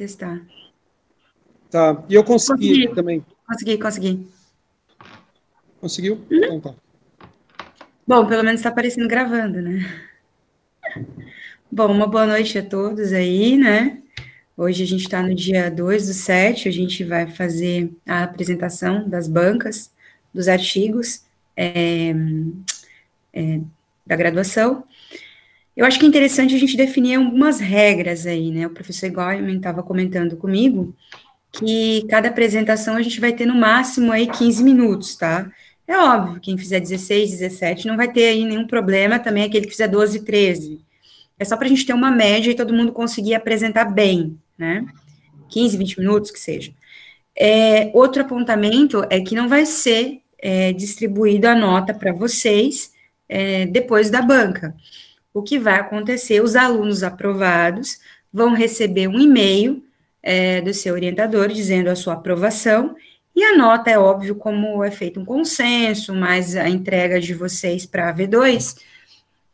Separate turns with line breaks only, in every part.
testar.
Tá, e eu consegui também.
Consegui.
Conseguiu? Então tá.
Bom, pelo menos está aparecendo gravando, né? Bom, uma boa noite a todos aí, né? Hoje a gente está no dia 2/7, a gente vai fazer a apresentação das bancas, dos artigos da graduação. Eu acho que é interessante a gente definir algumas regras aí, né? O professor Goiman estava comentando comigo que cada apresentação a gente vai ter no máximo aí 15 minutos, tá? É óbvio, quem fizer 16, 17 não vai ter aí nenhum problema, também aquele que fizer 12, 13. É só para a gente ter uma média e todo mundo conseguir apresentar bem, né? 15, 20 minutos, que seja. Outro apontamento é que não vai ser distribuído a nota para vocês depois da banca. O que vai acontecer, os alunos aprovados vão receber um e-mail do seu orientador dizendo a sua aprovação, e a nota é óbvio, como é feito um consenso, mais a entrega de vocês para a V2,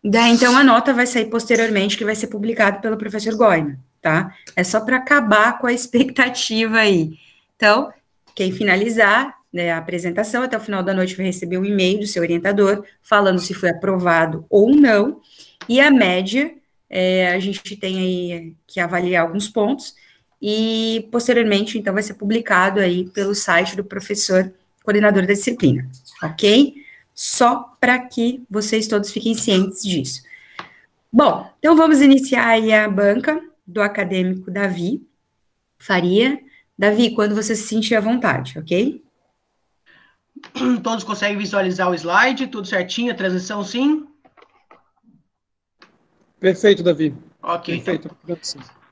daí então a nota vai sair posteriormente, que vai ser publicado pelo professor Goiman, tá? É só para acabar com a expectativa aí. Então, quem finalizar né, a apresentação, até o final da noite vai receber um e-mail do seu orientador, falando se foi aprovado ou não, e a média, a gente tem aí que avaliar alguns pontos, e posteriormente, então, vai ser publicado aí pelo site do professor coordenador da disciplina, ok? Só para que vocês todos fiquem cientes disso. Bom, então vamos iniciar aí a banca do acadêmico Davi Faria. Davi, quando você se sentir à vontade, ok?
Todos conseguem visualizar o slide, tudo certinho, a transição sim?
Perfeito, Davi.
Ok.
Perfeito.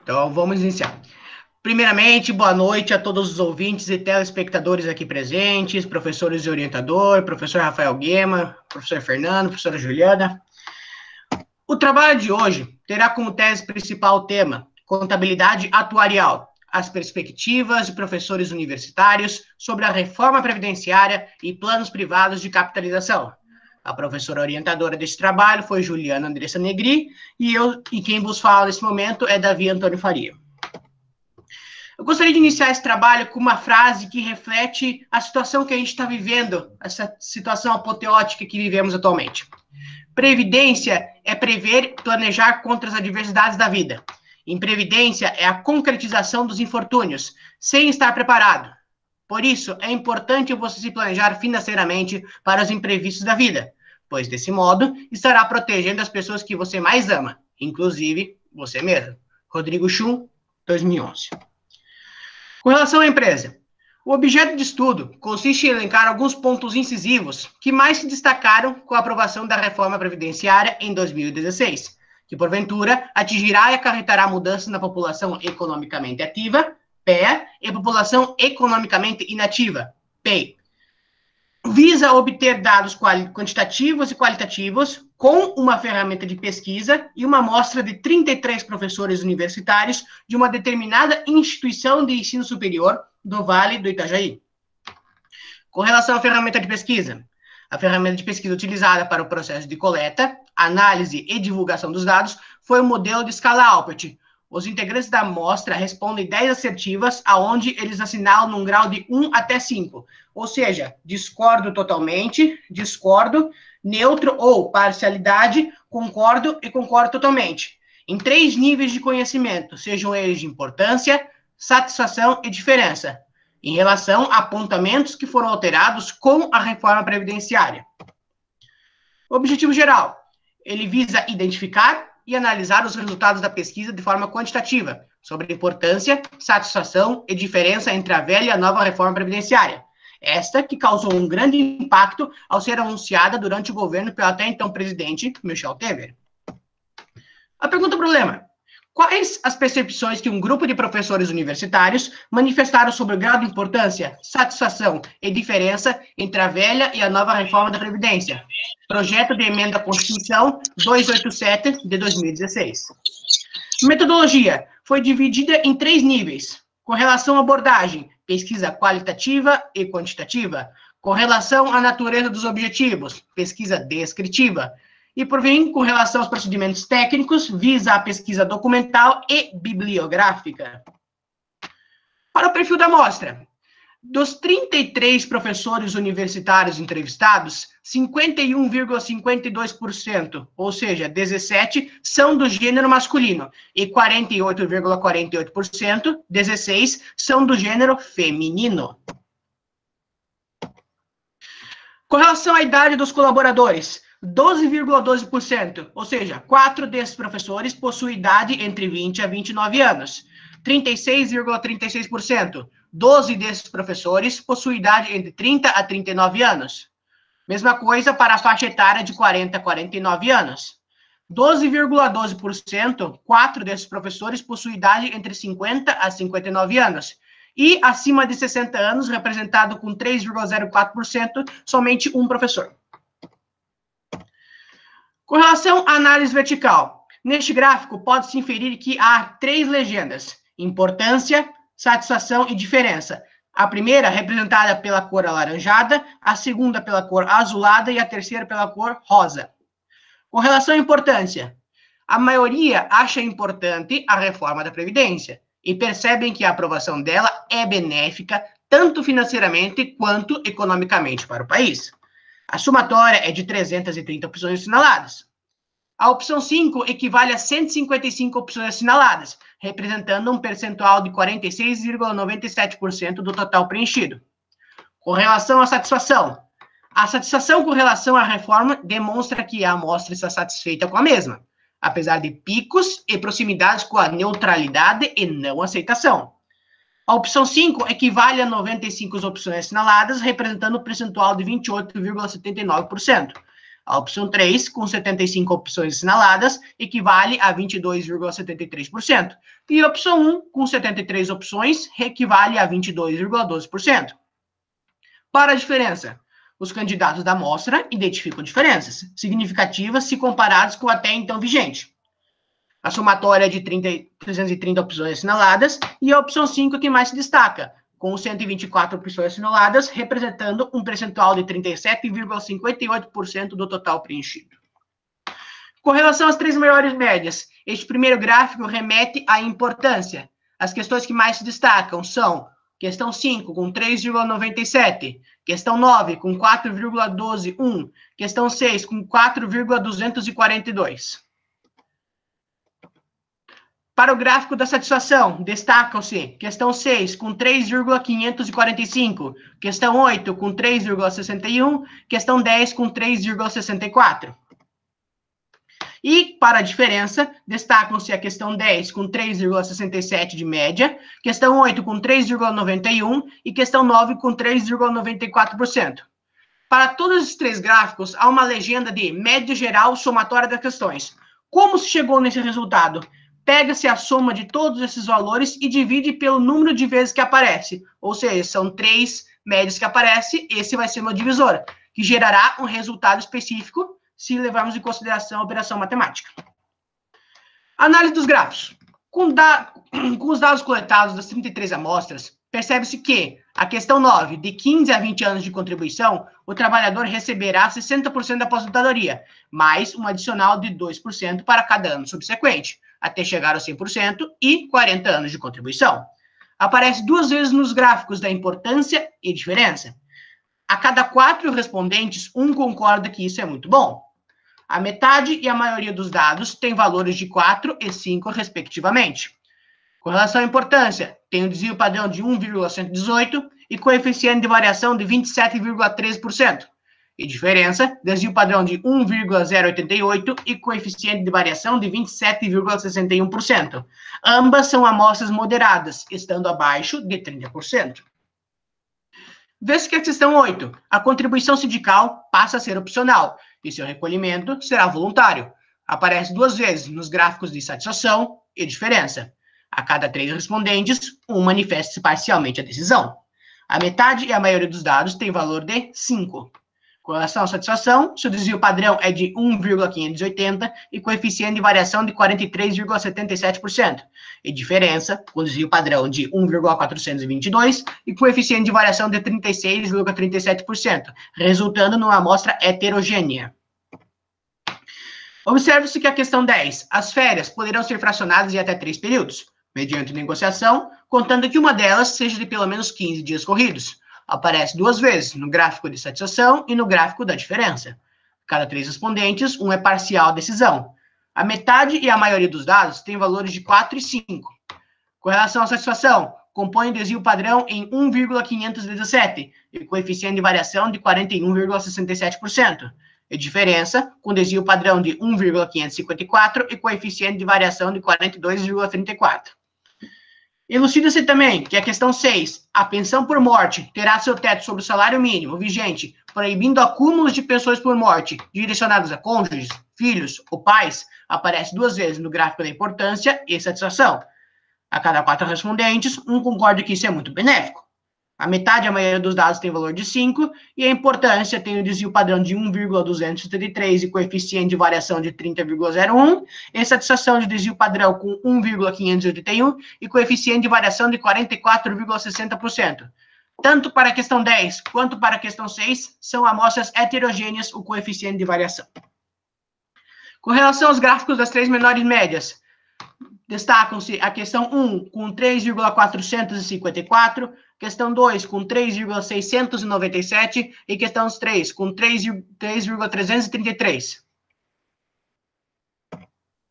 Então, vamos iniciar. Primeiramente, boa noite a todos os ouvintes e telespectadores aqui presentes, professores e orientador, professor Rafael Guema, professor Fernando, professora Juliana. O trabalho de hoje terá como tese principal o tema Contabilidade Atuarial, as perspectivas de professores universitários sobre a reforma previdenciária e planos privados de capitalização. A professora orientadora deste trabalho foi Juliana Andressa Negri, e quem vos fala nesse momento é Davi Antônio Faria. Eu gostaria de iniciar esse trabalho com uma frase que reflete a situação que a gente está vivendo, essa situação apoteótica que vivemos atualmente. Previdência é prever e planejar contra as adversidades da vida. Imprevidência é a concretização dos infortúnios, sem estar preparado. Por isso, é importante você se planejar financeiramente para os imprevistos da vida, pois, desse modo, estará protegendo as pessoas que você mais ama, inclusive você mesmo. Rodrigo Schum, 2011. Com relação à empresa, o objeto de estudo consiste em elencar alguns pontos incisivos que mais se destacaram com a aprovação da reforma previdenciária em 2016, que, porventura, atingirá e acarretará mudanças na população economicamente ativa, PEA, e população economicamente inativa, PEI. Visa obter dados quantitativos e qualitativos com uma ferramenta de pesquisa e uma amostra de 33 professores universitários de uma determinada instituição de ensino superior do Vale do Itajaí. Com relação à ferramenta de pesquisa, a ferramenta de pesquisa utilizada para o processo de coleta, análise e divulgação dos dados foi o modelo de escala Alpert. Os integrantes da amostra respondem 10 assertivas, aonde eles assinalam num grau de 1 até 5, ou seja, discordo totalmente, discordo, neutro ou parcialidade, concordo e concordo totalmente, em 3 níveis de conhecimento, sejam eles de importância, satisfação e diferença, em relação a apontamentos que foram alterados com a reforma previdenciária. O objetivo geral, ele visa identificar e analisar os resultados da pesquisa de forma quantitativa, sobre a importância, satisfação e diferença entre a velha e a nova reforma previdenciária. Esta que causou um grande impacto ao ser anunciada durante o governo pelo até então presidente Michel Temer. A pergunta problema: quais as percepções que um grupo de professores universitários manifestaram sobre o grau de importância, satisfação e diferença entre a velha e a nova reforma da Previdência? Projeto de Emenda à Constituição 287, de 2016. Metodologia foi dividida em 3 níveis. Com relação à abordagem, pesquisa qualitativa e quantitativa. Com relação à natureza dos objetivos, pesquisa descritiva. E, por fim, com relação aos procedimentos técnicos, visa a pesquisa documental e bibliográfica. Para o perfil da amostra, dos 33 professores universitários entrevistados, 51,52%, ou seja, 17, são do gênero masculino, e 48,48%, 16, são do gênero feminino. Com relação à idade dos colaboradores, 12,12%, ou seja, 4 desses professores possuem idade entre 20 a 29 anos. 36,36%, 12 desses professores possuem idade entre 30 a 39 anos. Mesma coisa para a faixa etária de 40 a 49 anos. 12,12%, 4 desses professores possuem idade entre 50 a 59 anos. E acima de 60 anos, representado com 3,04%, somente um professor. Com relação à análise vertical, neste gráfico pode-se inferir que há 3 legendas: importância, satisfação e diferença. A primeira representada pela cor alaranjada, a segunda pela cor azulada e a terceira pela cor rosa. Com relação à importância, a maioria acha importante a reforma da Previdência e percebem que a aprovação dela é benéfica tanto financeiramente quanto economicamente para o país. A somatória é de 330 opções assinaladas. A opção 5 equivale a 155 opções assinaladas, representando um percentual de 46,97% do total preenchido. Com relação à satisfação, a satisfação com relação à reforma demonstra que a amostra está satisfeita com a mesma, apesar de picos e proximidades com a neutralidade e não aceitação. A opção 5 equivale a 95 opções assinaladas, representando um percentual de 28,79%. A opção 3, com 75 opções assinaladas, equivale a 22,73%. E a opção 1, com 73 opções, equivale a 22,12%. Para a diferença, os candidatos da amostra identificam diferenças significativas se comparados com o até então vigente. A somatória é de 330 opções assinaladas e a opção 5 que mais se destaca, com 124 opções assinaladas, representando um percentual de 37,58% do total preenchido. Com relação às 3 maiores médias, este primeiro gráfico remete à importância. As questões que mais se destacam são questão 5, com 3,97, questão 9, com 4,121, questão 6, com 4,242. Para o gráfico da satisfação, destacam-se questão 6, com 3,545, questão 8, com 3,61, questão 10, com 3,64. E, para a diferença, destacam-se a questão 10, com 3,67 de média, questão 8, com 3,91 e questão 9, com 3,94%. Para todos esses 3 gráficos, há uma legenda de média geral somatória das questões. Como se chegou nesse resultado? Pega-se a soma de todos esses valores e divide pelo número de vezes que aparece. Ou seja, são 3 médias que aparecem, esse vai ser uma divisora, que gerará um resultado específico se levarmos em consideração a operação matemática. Análise dos gráficos. Com os dados coletados das 33 amostras, percebe-se que a questão 9, de 15 a 20 anos de contribuição, o trabalhador receberá 60% da aposentadoria, mais um adicional de 2% para cada ano subsequente, até chegar aos 100% e 40 anos de contribuição. Aparece 2 vezes nos gráficos da importância e diferença. A cada 4 respondentes, um concorda que isso é muito bom. A metade e a maioria dos dados tem valores de 4 e 5, respectivamente. Com relação à importância, tem um desvio padrão de 1,118 e coeficiente de variação de 27,13%. E diferença, desvio padrão de 1,088 e coeficiente de variação de 27,61%. Ambas são amostras moderadas, estando abaixo de 30%. Vê-se que a questão 8, a contribuição sindical passa a ser opcional e seu recolhimento será voluntário. Aparece 2 vezes nos gráficos de satisfação e diferença. A cada 3 respondentes, um manifesta-se parcialmente a decisão. A metade e a maioria dos dados tem valor de 5. Com relação à satisfação, seu desvio padrão é de 1,580 e coeficiente de variação de 43,77%. E diferença, com desvio padrão de 1,422 e coeficiente de variação de 36,37%, resultando numa amostra heterogênea. Observe-se que a questão 10, as férias poderão ser fracionadas em até 3 períodos. mediante negociação, contando que uma delas seja de pelo menos 15 dias corridos. Aparece 2 vezes, no gráfico de satisfação e no gráfico da diferença. Cada 3 respondentes, um é parcial decisão. A metade e a maioria dos dados têm valores de 4 e 5. Com relação à satisfação, compõe o desvio padrão em 1,517 e coeficiente de variação de 41,67%. E diferença com desvio padrão de 1,554 e coeficiente de variação de 42,34. Elucida-se também que a questão 6, a pensão por morte terá seu teto sobre o salário mínimo vigente, proibindo acúmulos de pensões por morte direcionados a cônjuges, filhos ou pais, aparece 2 vezes no gráfico da importância e satisfação. A cada 4 respondentes, um concorda que isso é muito benéfico. A metade, a maioria dos dados tem valor de 5, e a importância tem o desvio padrão de 1,233 e coeficiente de variação de 30,01, e satisfação de desvio padrão com 1,581 e coeficiente de variação de 44,60%. Tanto para a questão 10 quanto para a questão 6, são amostras heterogêneas o coeficiente de variação. Com relação aos gráficos das 3 menores médias, destacam-se a questão 1 com 3,454, questão 2 com 3,697 e questão 3 com 3,333.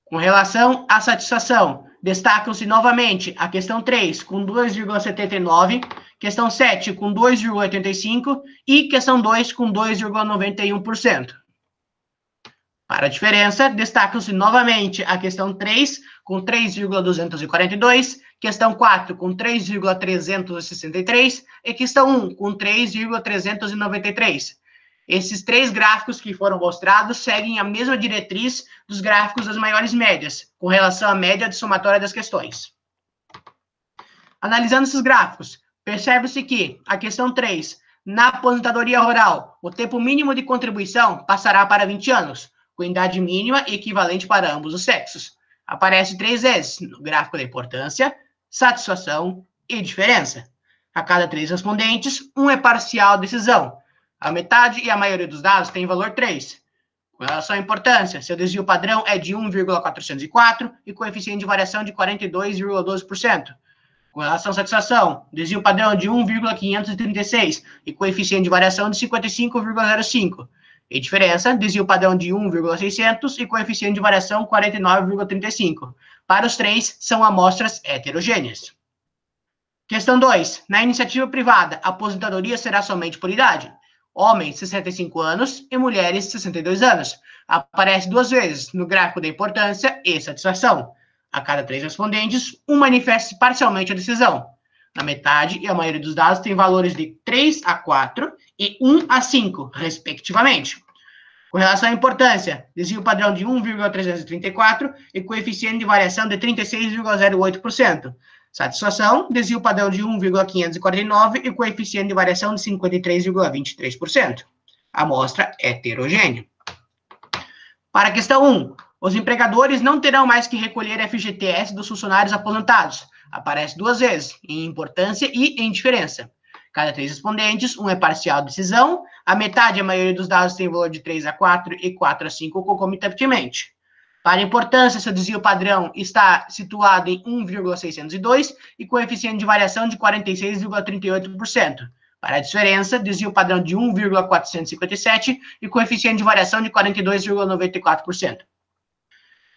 Com relação à satisfação, destacam-se novamente a questão 3 com 2,79, questão 7 com 2,85 e questão 2 com 2,91%. Para a diferença, destacam-se novamente a questão 3 com 3,242, questão 4 com 3,363 e questão 1 com 3,393. Esses 3 gráficos que foram mostrados seguem a mesma diretriz dos gráficos das maiores médias, com relação à média de somatória das questões. Analisando esses gráficos, percebe-se que a questão 3, na aposentadoria rural, o tempo mínimo de contribuição passará para 20 anos, com idade mínima equivalente para ambos os sexos. Aparece 3 vezes no gráfico da importância, satisfação e diferença. A cada 3 respondentes, um é parcial decisão. A metade e a maioria dos dados tem valor 3. Com relação à importância, seu desvio padrão é de 1,404 e coeficiente de variação de 42,12%. Com relação à satisfação, desvio padrão de 1,536 e coeficiente de variação de 55,05. E diferença, desvio padrão de 1,600 e coeficiente de variação 49,35. Para os 3, são amostras heterogêneas. Questão 2. Na iniciativa privada, a aposentadoria será somente por idade. Homens, 65 anos e mulheres, 62 anos. Aparece 2 vezes no gráfico da importância e satisfação. A cada 3 respondentes, um manifesta parcialmente a decisão. Na metade, e a maioria dos dados tem valores de 3 a 4 e 1 a 5, respectivamente. Com relação à importância, desvio padrão de 1,334 e coeficiente de variação de 36,08%. Satisfação, desvio padrão de 1,549 e coeficiente de variação de 53,23%. Amostra heterogênea. Para a questão 1, os empregadores não terão mais que recolher FGTS dos funcionários aposentados. Aparece 2 vezes, em importância e em diferença. Cada 3 respondentes, um é parcial decisão, a metade, a maioria dos dados tem valor de 3 a 4 e 4 a 5 concomitantemente. Para a importância, seu desvio padrão está situado em 1,602 e coeficiente de variação de 46,38%. Para a diferença, desvio padrão de 1,457 e coeficiente de variação de 42,94%.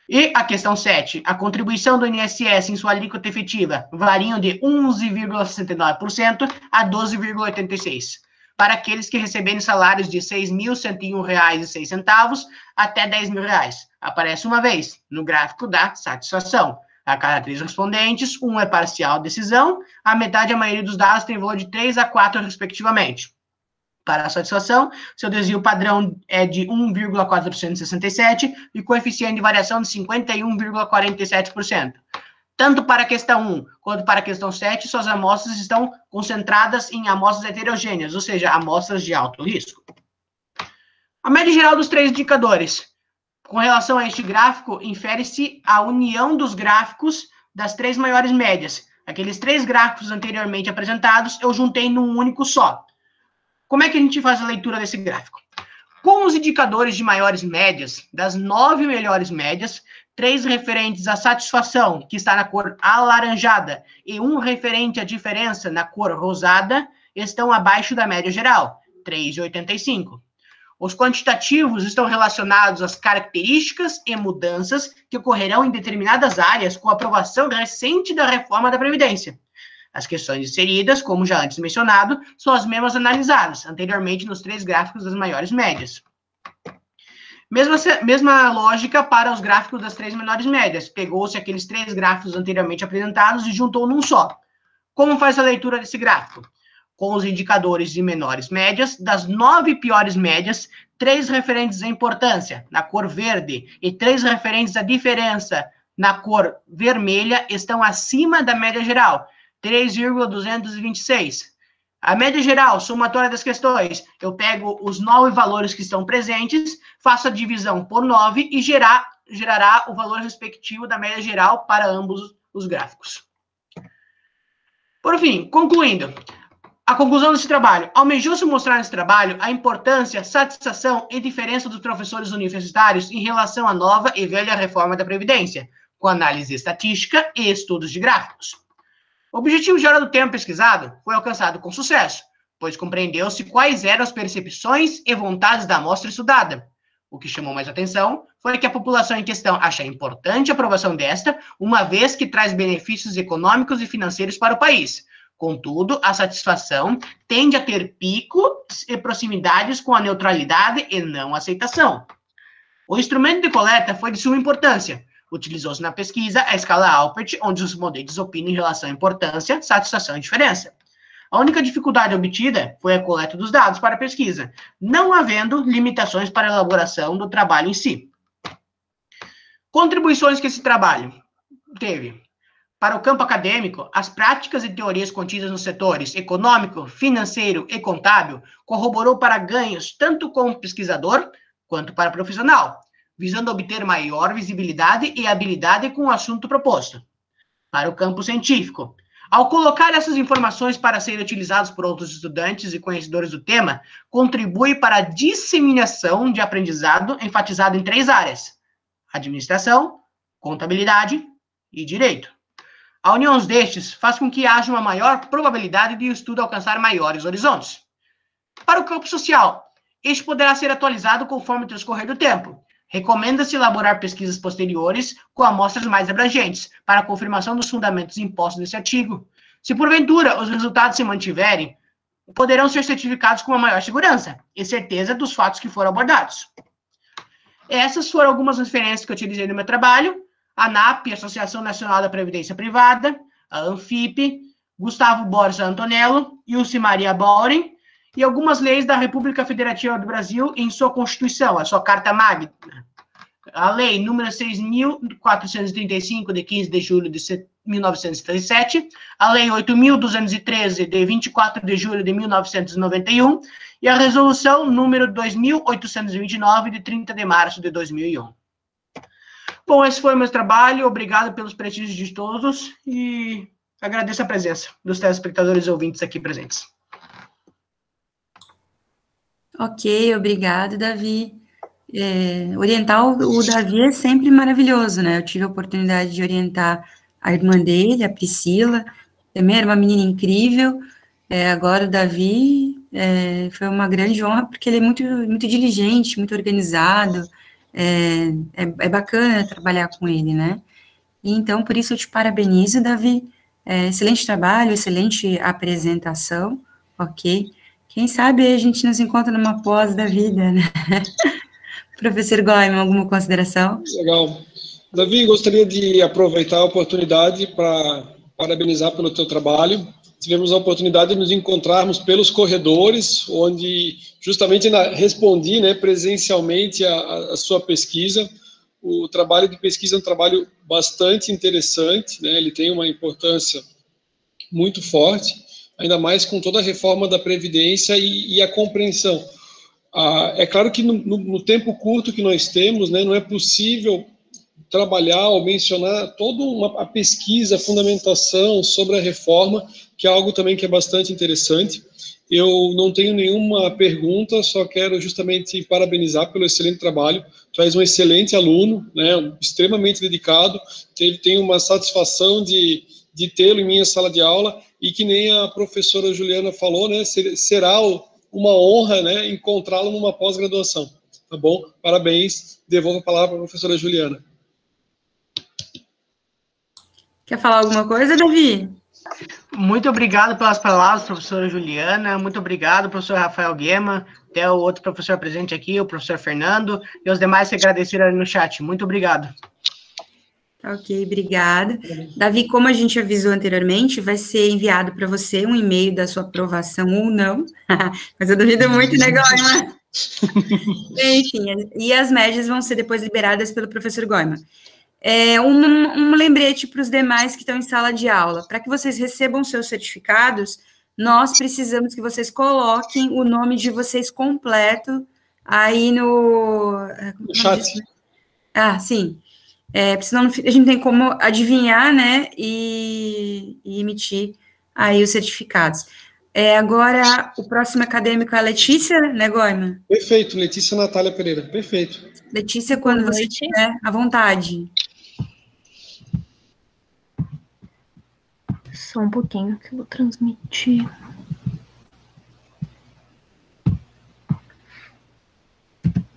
E a questão 7, a contribuição do INSS em sua alíquota efetiva variam de 11,69% a 12,86%, para aqueles que receberem salários de R$ 6.101,06 até R$ 10.000. Aparece 1 vez no gráfico da satisfação. A cada 3 respondentes, um é parcial decisão, a metade, a maioria dos dados tem valor de 3 a 4, respectivamente. Para a satisfação, seu desvio padrão é de 1,467 e coeficiente de variação de 51,47%. Tanto para a questão 1 quanto para a questão 7, suas amostras estão concentradas em amostras heterogêneas, ou seja, amostras de alto risco. A média geral dos 3 indicadores. Com relação a este gráfico, infere-se a união dos gráficos das 3 maiores médias. Aqueles 3 gráficos anteriormente apresentados, eu juntei num único só. Como é que a gente faz a leitura desse gráfico? Com os indicadores de maiores médias, das 9 melhores médias, 3 referentes à satisfação, que está na cor alaranjada, e 1 referente à diferença, na cor rosada, estão abaixo da média geral, 3,85. Os quantitativos estão relacionados às características e mudanças que ocorrerão em determinadas áreas com a aprovação recente da reforma da Previdência. As questões inseridas, como já antes mencionado, são as mesmas analisadas anteriormente nos 3 gráficos das maiores médias. Mesma lógica para os gráficos das 3 menores médias. Pegou-se aqueles 3 gráficos anteriormente apresentados e juntou num só. Como faz a leitura desse gráfico? Com os indicadores de menores médias, das 9 piores médias, 3 referentes à importância, na cor verde, e 3 referentes à diferença, na cor vermelha, estão acima da média geral, 3,226. A média geral, somatória das questões, eu pego os 9 valores que estão presentes, faço a divisão por 9 e gerará o valor respectivo da média geral para ambos os gráficos. Por fim, concluindo, a conclusão desse trabalho. Almejou-se mostrar nesse trabalho a importância, satisfação e diferença dos professores universitários em relação à nova e velha reforma da Previdência, com análise estatística e estudos de gráficos. O objetivo geral do tema pesquisado foi alcançado com sucesso, pois compreendeu-se quais eram as percepções e vontades da amostra estudada. O que chamou mais atenção foi que a população em questão acha importante a aprovação desta, uma vez que traz benefícios econômicos e financeiros para o país. Contudo, a satisfação tende a ter picos e proximidades com a neutralidade e não aceitação. O instrumento de coleta foi de suma importância. Utilizou-se na pesquisa a escala Alpert, onde os respondentes opinam em relação à importância, satisfação e diferença. A única dificuldade obtida foi a coleta dos dados para a pesquisa, não havendo limitações para a elaboração do trabalho em si. Contribuições que esse trabalho teve. Para o campo acadêmico, as práticas e teorias contidas nos setores econômico, financeiro e contábil corroborou para ganhos tanto como pesquisador quanto para profissional, visando obter maior visibilidade e habilidade com o assunto proposto. Para o campo científico, ao colocar essas informações para serem utilizadas por outros estudantes e conhecedores do tema, contribui para a disseminação de aprendizado enfatizado em 3 áreas: administração, contabilidade e direito. A união destes faz com que haja uma maior probabilidade de o estudo alcançar maiores horizontes. Para o campo social, este poderá ser atualizado conforme o transcorrer do tempo. Recomenda-se elaborar pesquisas posteriores com amostras mais abrangentes, para a confirmação dos fundamentos impostos nesse artigo. Se porventura os resultados se mantiverem, poderão ser certificados com uma maior segurança e certeza dos fatos que foram abordados. Essas foram algumas referências que eu utilizei no meu trabalho: a ANAP, Associação Nacional da Previdência Privada, a ANFIP, Gustavo Borges Antonello, Ilse Maria Bauren, e algumas leis da República Federativa do Brasil em sua Constituição, a sua Carta Magna. A Lei número 6.435, de 15 de julho de 1977, a Lei 8.213, de 24 de julho de 1991, e a Resolução número 2.829, de 30 de março de 2001. Bom, esse foi o meu trabalho. Obrigado pelos prestígios de todos e agradeço a presença dos telespectadores e ouvintes aqui presentes.
Ok, obrigado, Davi. Orientar o Davi é sempre maravilhoso, né? Eu tive a oportunidade de orientar a irmã dele, a Priscila, também era uma menina incrível. Agora o Davi foi uma grande honra, porque ele é muito, muito diligente, muito organizado. É bacana trabalhar com ele, né? E então, por isso eu te parabenizo, Davi. Excelente trabalho, excelente apresentação, ok? Quem sabe a gente nos encontra numa pós da vida, né? Professor Goiman, alguma consideração?
Legal. Davi, gostaria de aproveitar a oportunidade para parabenizar pelo teu trabalho. Tivemos a oportunidade de nos encontrarmos pelos corredores, onde justamente respondi, né, presencialmente a sua pesquisa. O trabalho de pesquisa é um trabalho bastante interessante, né, ele tem uma importância muito forte, ainda mais com toda a reforma da Previdência e a compreensão. É claro que no tempo curto que nós temos, né, não é possível trabalhar ou mencionar toda a pesquisa, a fundamentação sobre a reforma, que é algo também que é bastante interessante. Eu não tenho nenhuma pergunta, só quero justamente parabenizar pelo excelente trabalho. Tu és um excelente aluno, né, extremamente dedicado, tenho uma satisfação de tê-lo em minha sala de aula, e que nem a professora Juliana falou, né, será uma honra, né, encontrá-lo numa pós-graduação. Tá bom? Parabéns. Devolvo a palavra para a professora Juliana.
Quer falar alguma coisa, Davi?
Muito obrigado pelas palavras, professora Juliana. Muito obrigado, professor Rafael Guema, até o outro professor presente aqui, o professor Fernando, e os demais que agradeceram ali no chat. Muito obrigado.
Ok, obrigada. Davi, como a gente avisou anteriormente, vai ser enviado para você um e-mail da sua aprovação ou não, mas eu duvido muito, né, Goima? Enfim, e as médias vão ser depois liberadas pelo professor Goima. Um lembrete para os demais que estão em sala de aula. Para que vocês recebam seus certificados, nós precisamos que vocês coloquem o nome de vocês completo aí no
chat.
Ah, sim. Senão a gente tem como adivinhar, né, e emitir aí os certificados. Agora, o próximo acadêmico é a Letícia, né, Goima?
Perfeito, Letícia Natália Pereira, perfeito.
Letícia, quando você tiver à vontade.
Só um pouquinho que eu vou transmitir.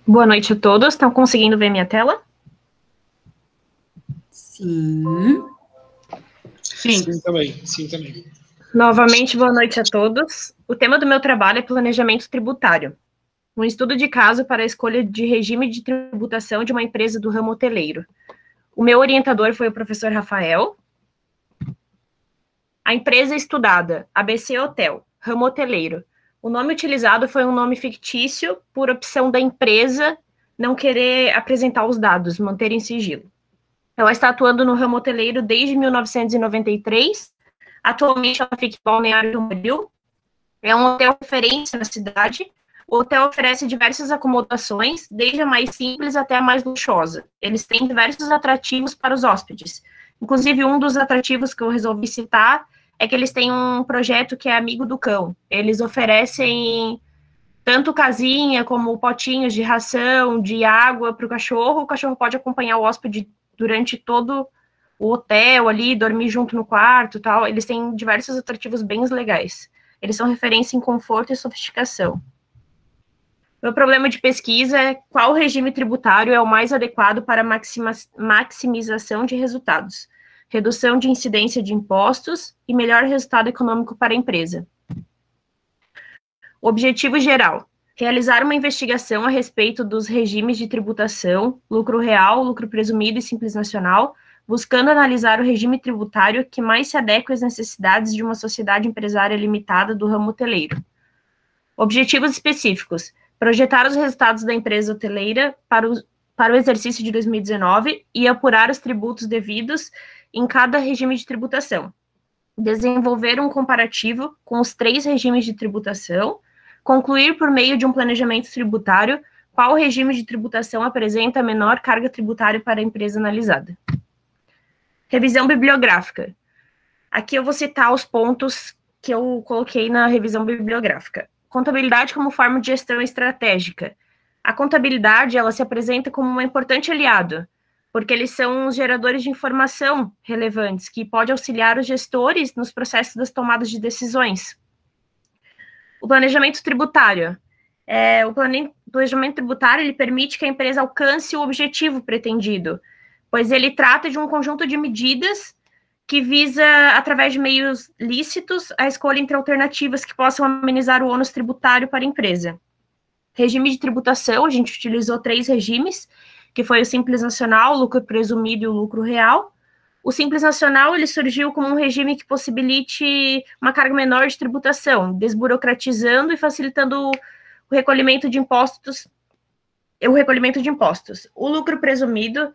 Boa noite a todos. Estão conseguindo ver minha tela?
Sim.
Sim, também. Sim, também.
Novamente, boa noite a todos. O tema do meu trabalho é planejamento tributário. Um estudo de caso para a escolha de regime de tributação de uma empresa do ramo hoteleiro. O meu orientador foi o professor Rafael. A empresa estudada, ABC Hotel, ramo hoteleiro. O nome utilizado foi um nome fictício por opção da empresa não querer apresentar os dados, manter em sigilo. Ela está atuando no ramo hoteleiro desde 1993. Atualmente ela fica em Balneário Camboriú. É um hotel referência na cidade. O hotel oferece diversas acomodações, desde a mais simples até a mais luxuosa. Eles têm diversos atrativos para os hóspedes. Inclusive, um dos atrativos que eu resolvi citar é que eles têm um projeto que é Amigo do Cão. Eles oferecem tanto casinha como potinhos de ração, de água para o cachorro. O cachorro pode acompanhar o hóspede durante todo o hotel ali, dormir junto no quarto e tal. Eles têm diversos atrativos bem legais. Eles são referência em conforto e sofisticação. Meu problema de pesquisa é qual regime tributário é o mais adequado para maximização de resultados, redução de incidência de impostos e melhor resultado econômico para a empresa. Objetivo geral: realizar uma investigação a respeito dos regimes de tributação, lucro real, lucro presumido e simples nacional, buscando analisar o regime tributário que mais se adequa às necessidades de uma sociedade empresária limitada do ramo hoteleiro. Objetivos específicos: projetar os resultados da empresa hoteleira para o exercício de 2019 e apurar os tributos devidos em cada regime de tributação. Desenvolver um comparativo com os 3 regimes de tributação. Concluir por meio de um planejamento tributário qual regime de tributação apresenta a menor carga tributária para a empresa analisada. Revisão bibliográfica. Aqui eu vou citar os pontos que eu coloquei na revisão bibliográfica. Contabilidade como forma de gestão estratégica. A contabilidade, ela se apresenta como um importante aliado, porque eles são os geradores de informação relevantes, que pode auxiliar os gestores nos processos das tomadas de decisões. O planejamento tributário. O planejamento tributário, ele permite que a empresa alcance o objetivo pretendido, pois ele trata de um conjunto de medidas que visa, através de meios lícitos, a escolha entre alternativas que possam amenizar o ônus tributário para a empresa. Regime de tributação, a gente utilizou 3 regimes, que foi o Simples Nacional, o lucro presumido e o lucro real. O Simples Nacional, ele surgiu como um regime que possibilite uma carga menor de tributação, desburocratizando e facilitando o recolhimento de impostos. O lucro presumido,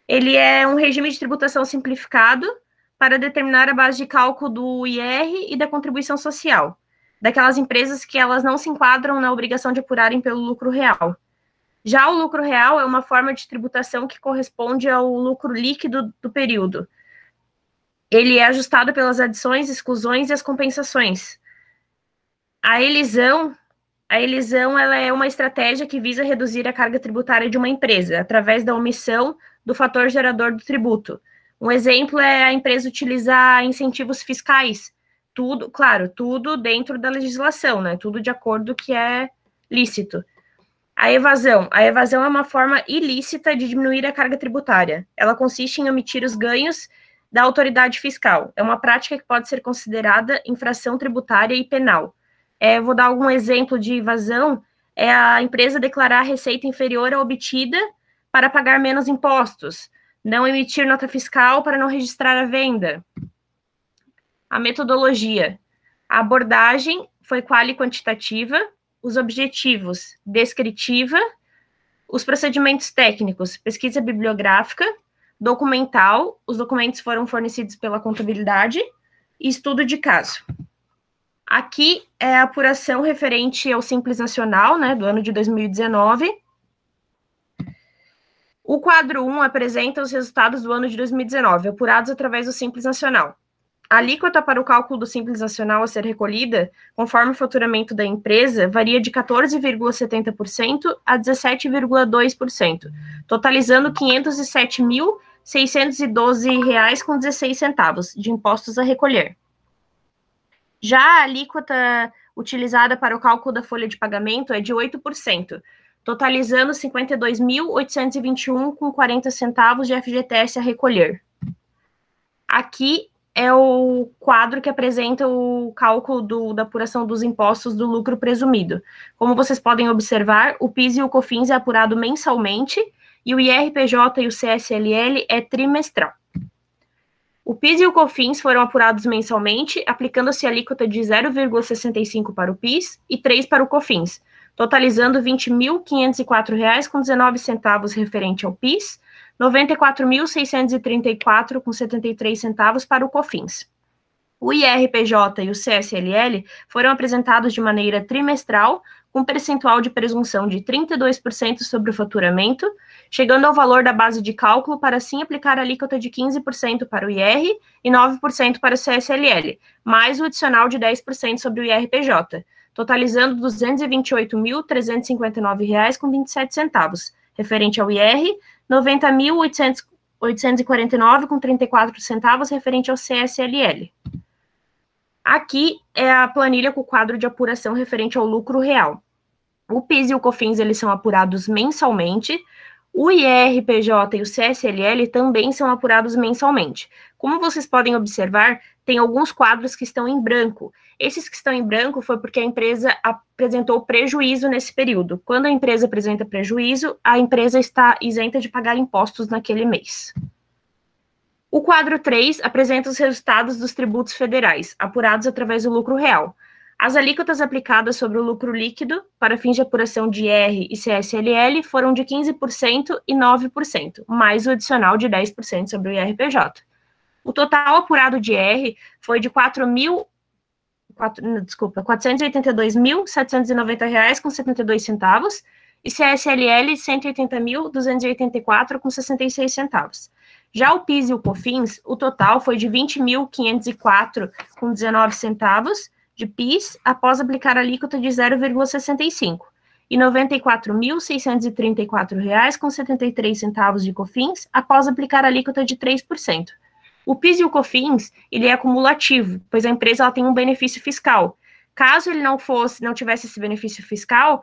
ele é um regime de tributação simplificado para determinar a base de cálculo do IR e da contribuição social, daquelas empresas que elas não se enquadram na obrigação de apurarem pelo lucro real. Já o lucro real é uma forma de tributação que corresponde ao lucro líquido do período. ele é ajustado pelas adições, exclusões e as compensações. A elisão ela é uma estratégia que visa reduzir a carga tributária de uma empresa, através da omissão do fator gerador do tributo. Um exemplo é a empresa utilizar incentivos fiscais, tudo, claro, tudo dentro da legislação, né? Tudo de acordo que é lícito. A evasão é uma forma ilícita de diminuir a carga tributária. Ela consiste em omitir os ganhos da autoridade fiscal. É uma prática que pode ser considerada infração tributária e penal. Vou dar algum exemplo de evasão, é a empresa declarar receita inferior à obtida para pagar menos impostos, não emitir nota fiscal para não registrar a venda. A metodologia. A abordagem foi quali quantitativa, os objetivos, descritiva, os procedimentos técnicos, pesquisa bibliográfica, documental, os documentos foram fornecidos pela contabilidade, e estudo de caso. Aqui é a apuração referente ao Simples Nacional, né, do ano de 2019. O quadro 1 apresenta os resultados do ano de 2019, apurados através do Simples Nacional. A alíquota para o cálculo do Simples Nacional a ser recolhida, conforme o faturamento da empresa, varia de 14,70% a 17,2%, totalizando R$ 507.612,16 de impostos a recolher. Já a alíquota utilizada para o cálculo da folha de pagamento é de 8%, totalizando R$ 52.821,40 de FGTS a recolher. Aqui é o quadro que apresenta o cálculo da apuração dos impostos do lucro presumido. Como vocês podem observar, o PIS e o COFINS é apurado mensalmente e o IRPJ e o CSLL é trimestral. O PIS e o COFINS foram apurados mensalmente, aplicando-se a alíquota de 0,65 para o PIS e 3 para o COFINS, totalizando R$ 20.504,19 referente ao PIS, R$ 94.634,73 para o COFINS. O IRPJ e o CSLL foram apresentados de maneira trimestral, com percentual de presunção de 32% sobre o faturamento, chegando ao valor da base de cálculo para assim aplicar a alíquota de 15% para o IR e 9% para o CSLL, mais o adicional de 10% sobre o IRPJ, totalizando R$ 228.359,27, referente ao IR, R$ 90.849,34 referente ao CSLL. Aqui é a planilha com o quadro de apuração referente ao lucro real. O PIS e o COFINS, eles são apurados mensalmente, o IRPJ e o CSLL também são apurados mensalmente. Como vocês podem observar, tem alguns quadros que estão em branco. Esses que estão em branco foi porque a empresa apresentou prejuízo nesse período. Quando a empresa apresenta prejuízo, a empresa está isenta de pagar impostos naquele mês. O quadro 3 apresenta os resultados dos tributos federais, apurados através do lucro real. As alíquotas aplicadas sobre o lucro líquido, para fins de apuração de IR e CSLL, foram de 15% e 9%, mais o adicional de 10% sobre o IRPJ. O total apurado de IR foi de R$ 482.790,72 e CSLL R$ 180.284,66. Já o PIS e o COFINS, o total foi de R$ 20.504,19 de PIS, após aplicar a alíquota de 0,65, e R$ 94.634,73 de COFINS, após aplicar a alíquota de 3%. O PIS e o COFINS, ele é acumulativo, pois a empresa ela tem um benefício fiscal. Caso ele não tivesse esse benefício fiscal,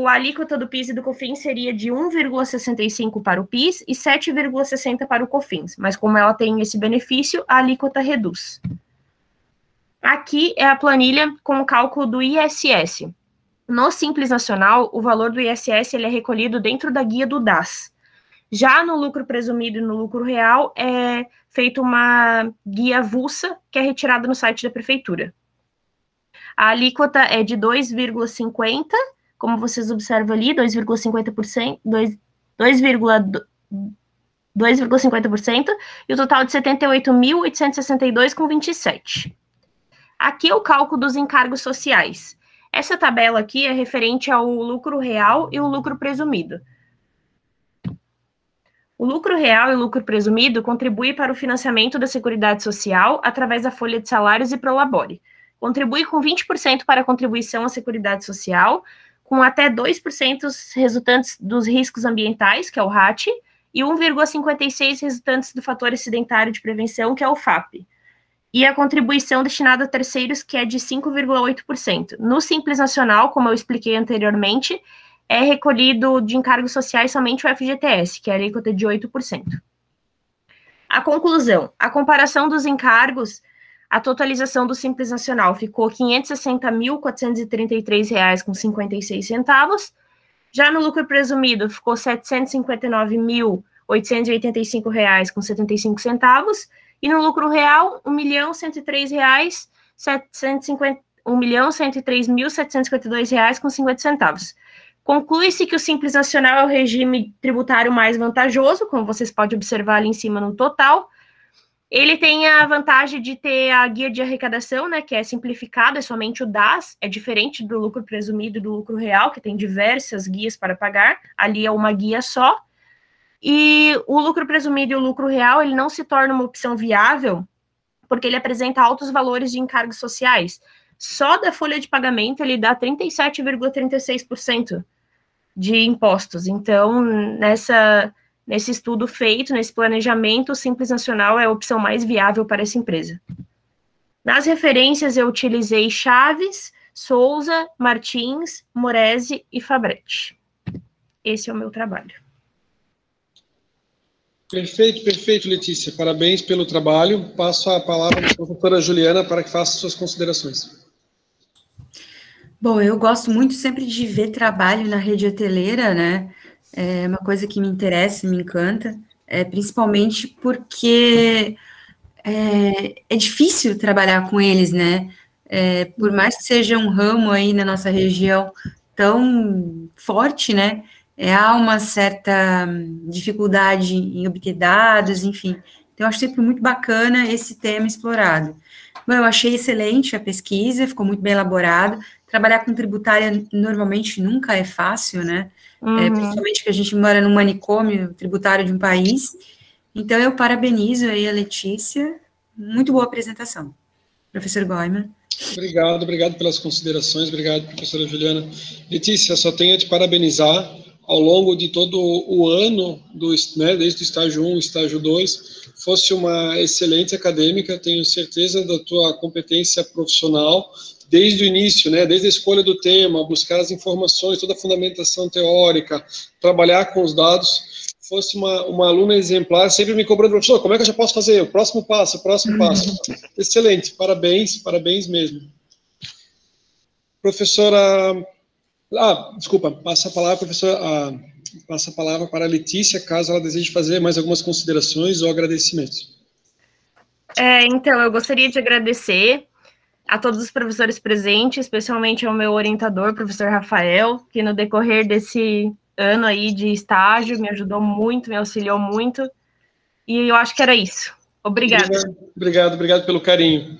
a alíquota do PIS e do COFINS seria de 1,65 para o PIS e 7,60 para o COFINS, mas como ela tem esse benefício, a alíquota reduz. Aqui é a planilha com o cálculo do ISS. No Simples Nacional, o valor do ISS ele é recolhido dentro da guia do DAS. Já no lucro presumido e no lucro real, é feita uma guia avulsa, que é retirada no site da prefeitura. A alíquota é de 2,50%, como vocês observam ali, 2,50%, 2,50%, e o total de R$ 78.862,27. Aqui é o cálculo dos encargos sociais. Essa tabela aqui é referente ao lucro real e o lucro presumido. O lucro real e o lucro presumido contribuem para o financiamento da Seguridade Social através da folha de salários e Prolabore. Contribui com 20% para a contribuição à Seguridade Social, com até 2% resultantes dos riscos ambientais, que é o RAT, e 1,56% resultantes do fator acidentário de prevenção, que é o FAP. E a contribuição destinada a terceiros, que é de 5,8%. No Simples Nacional, como eu expliquei anteriormente, é recolhido de encargos sociais somente o FGTS, que é a alíquota de 8%. A conclusão, a comparação dos encargos, a totalização do Simples Nacional ficou R$ 560.433,56. Já no lucro presumido, ficou R$ 759.885,75. E no lucro real, R$ 1.103.752,50. Conclui-se que o Simples Nacional é o regime tributário mais vantajoso, como vocês podem observar ali em cima no total. Ele tem a vantagem de ter a guia de arrecadação, né, que é simplificada, é somente o DAS, é diferente do lucro presumido e do lucro real, que tem diversas guias para pagar, ali é uma guia só. E o lucro presumido e o lucro real, ele não se torna uma opção viável, porque ele apresenta altos valores de encargos sociais. Só da folha de pagamento, ele dá 37,36% de impostos. Então, nesse estudo feito, nesse planejamento, o Simples Nacional é a opção mais viável para essa empresa. Nas referências, eu utilizei Chaves, Souza, Martins, Moresi e Fabretti. Esse é o meu trabalho.
Perfeito, Letícia. Parabéns pelo trabalho. Passo a palavra para a professora Juliana para que faça suas considerações.
Bom, eu gosto muito sempre de ver trabalho na rede hoteleira, né? É uma coisa que me interessa, me encanta, principalmente porque é difícil trabalhar com eles, né? Por mais que seja um ramo aí na nossa região tão forte, né? Há uma certa dificuldade em obter dados, enfim. Então, eu acho sempre muito bacana esse tema explorado. Bom, eu achei excelente a pesquisa, ficou muito bem elaborada. Trabalhar com tributária normalmente nunca é fácil, né? Principalmente que a gente mora num manicômio tributário de um país. Então, eu parabenizo aí a Letícia. Muito boa apresentação. Professor Goiman.
Obrigado pelas considerações. Obrigado, professora Juliana. Letícia, só tenho a te parabenizar ao longo de todo o ano, desde o estágio 1, estágio 2, fosse uma excelente acadêmica, tenho certeza da tua competência profissional, desde o início, desde a escolha do tema, buscar as informações, toda a fundamentação teórica, trabalhar com os dados, fosse uma aluna exemplar, sempre me cobrando, professor, como é que eu já posso fazer? O próximo passo. Excelente, parabéns mesmo. Professora... desculpa, passa a palavra, professora, passa a palavra para a Letícia, caso ela deseje fazer mais algumas considerações ou agradecimentos.
Então, eu gostaria de agradecer a todos os professores presentes, especialmente ao meu orientador, professor Rafael, que no decorrer desse ano aí de estágio me ajudou muito, me auxiliou muito, e eu acho que era isso. Obrigada.
Obrigado pelo carinho.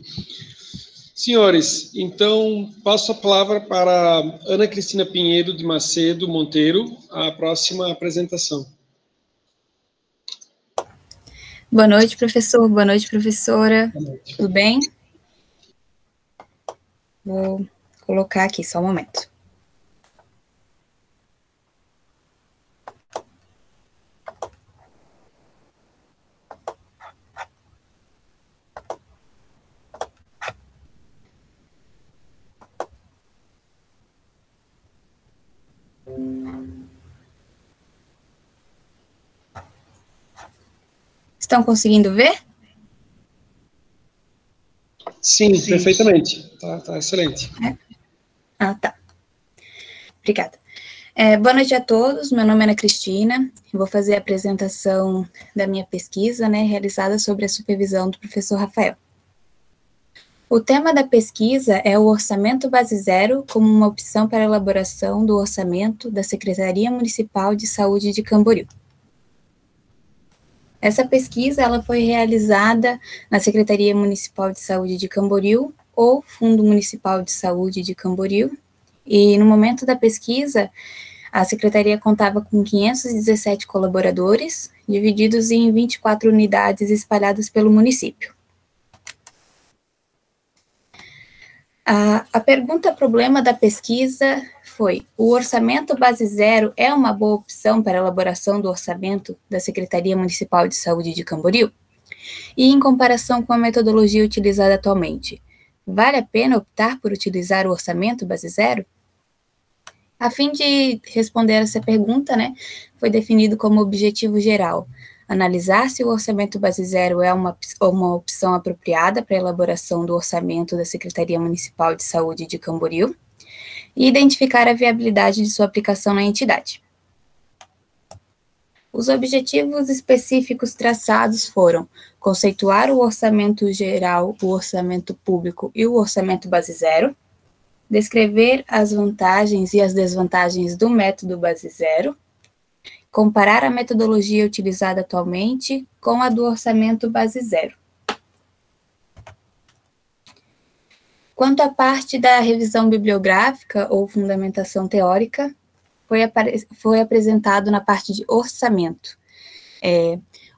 Senhores, então, passo a palavra para Ana Cristina Pinheiro de Macedo Monteiro, a próxima apresentação.
Boa noite, professor. Boa noite, professora. Boa noite. Tudo bem? Vou colocar aqui, só um momento. Estão conseguindo ver?
Sim, perfeitamente. Tá excelente.
Tá. Obrigada. Boa noite a todos. Meu nome é Ana Cristina. Eu vou fazer a apresentação da minha pesquisa, realizada sobre a supervisão do professor Rafael. O tema da pesquisa é o Orçamento Base Zero como uma opção para a elaboração do orçamento da Secretaria Municipal de Saúde de Camboriú. Essa pesquisa ela foi realizada na Secretaria Municipal de Saúde de Camboriú, ou Fundo Municipal de Saúde de Camboriú, e no momento da pesquisa, A secretaria contava com 517 colaboradores, divididos em 24 unidades espalhadas pelo município. A pergunta-problema da pesquisa foi: o orçamento base zero é uma boa opção para a elaboração do orçamento da Secretaria Municipal de Saúde de Camboriú? E em comparação com a metodologia utilizada atualmente, vale a pena optar por utilizar o orçamento base zero? A fim de responder essa pergunta, né, foi definido como objetivo geral analisar se o orçamento base zero é uma opção apropriada para a elaboração do orçamento da Secretaria Municipal de Saúde de Camboriú e identificar a viabilidade de sua aplicação na entidade. Os objetivos específicos traçados foram conceituar o orçamento geral, o orçamento público e o orçamento base zero, descrever as vantagens e as desvantagens do método base zero, comparar a metodologia utilizada atualmente com a do orçamento base zero. Quanto à parte da revisão bibliográfica ou fundamentação teórica, foi apresentado na parte de orçamento,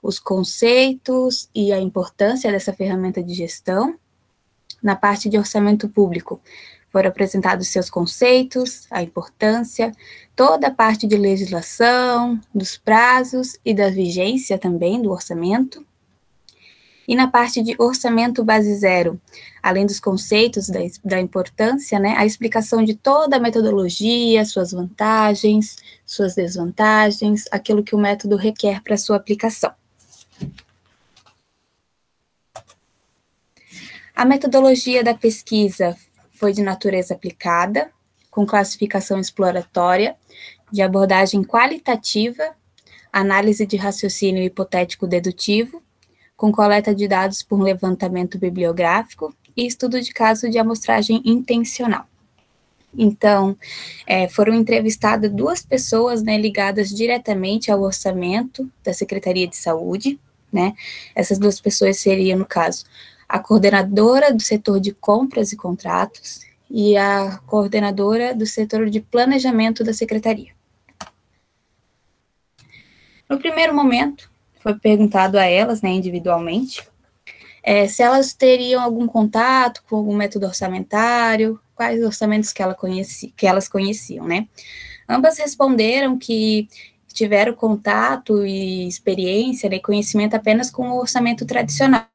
os conceitos e a importância dessa ferramenta de gestão. Na parte de orçamento público, foram apresentados seus conceitos, a importância, toda a parte de legislação, dos prazos e da vigência também do orçamento. E na parte de orçamento base zero, além dos conceitos da importância, né, a explicação de toda a metodologia, suas vantagens, suas desvantagens, aquilo que o método requer para sua aplicação. A metodologia da pesquisa foi de natureza aplicada, com classificação exploratória, de abordagem qualitativa, análise de raciocínio hipotético dedutivo, com coleta de dados por levantamento bibliográfico e estudo de caso de amostragem intencional. Então, foram entrevistadas 2 pessoas, né, ligadas diretamente ao orçamento da Secretaria de Saúde, né? Essas 2 pessoas seriam, no caso, a coordenadora do setor de compras e contratos e a coordenadora do setor de planejamento da secretaria. No primeiro momento, foi perguntado a elas, né, individualmente, se elas teriam algum contato com algum método orçamentário, quais orçamentos que elas conheciam, né? Ambas responderam que tiveram contato e experiência, né, conhecimento apenas com o orçamento tradicional.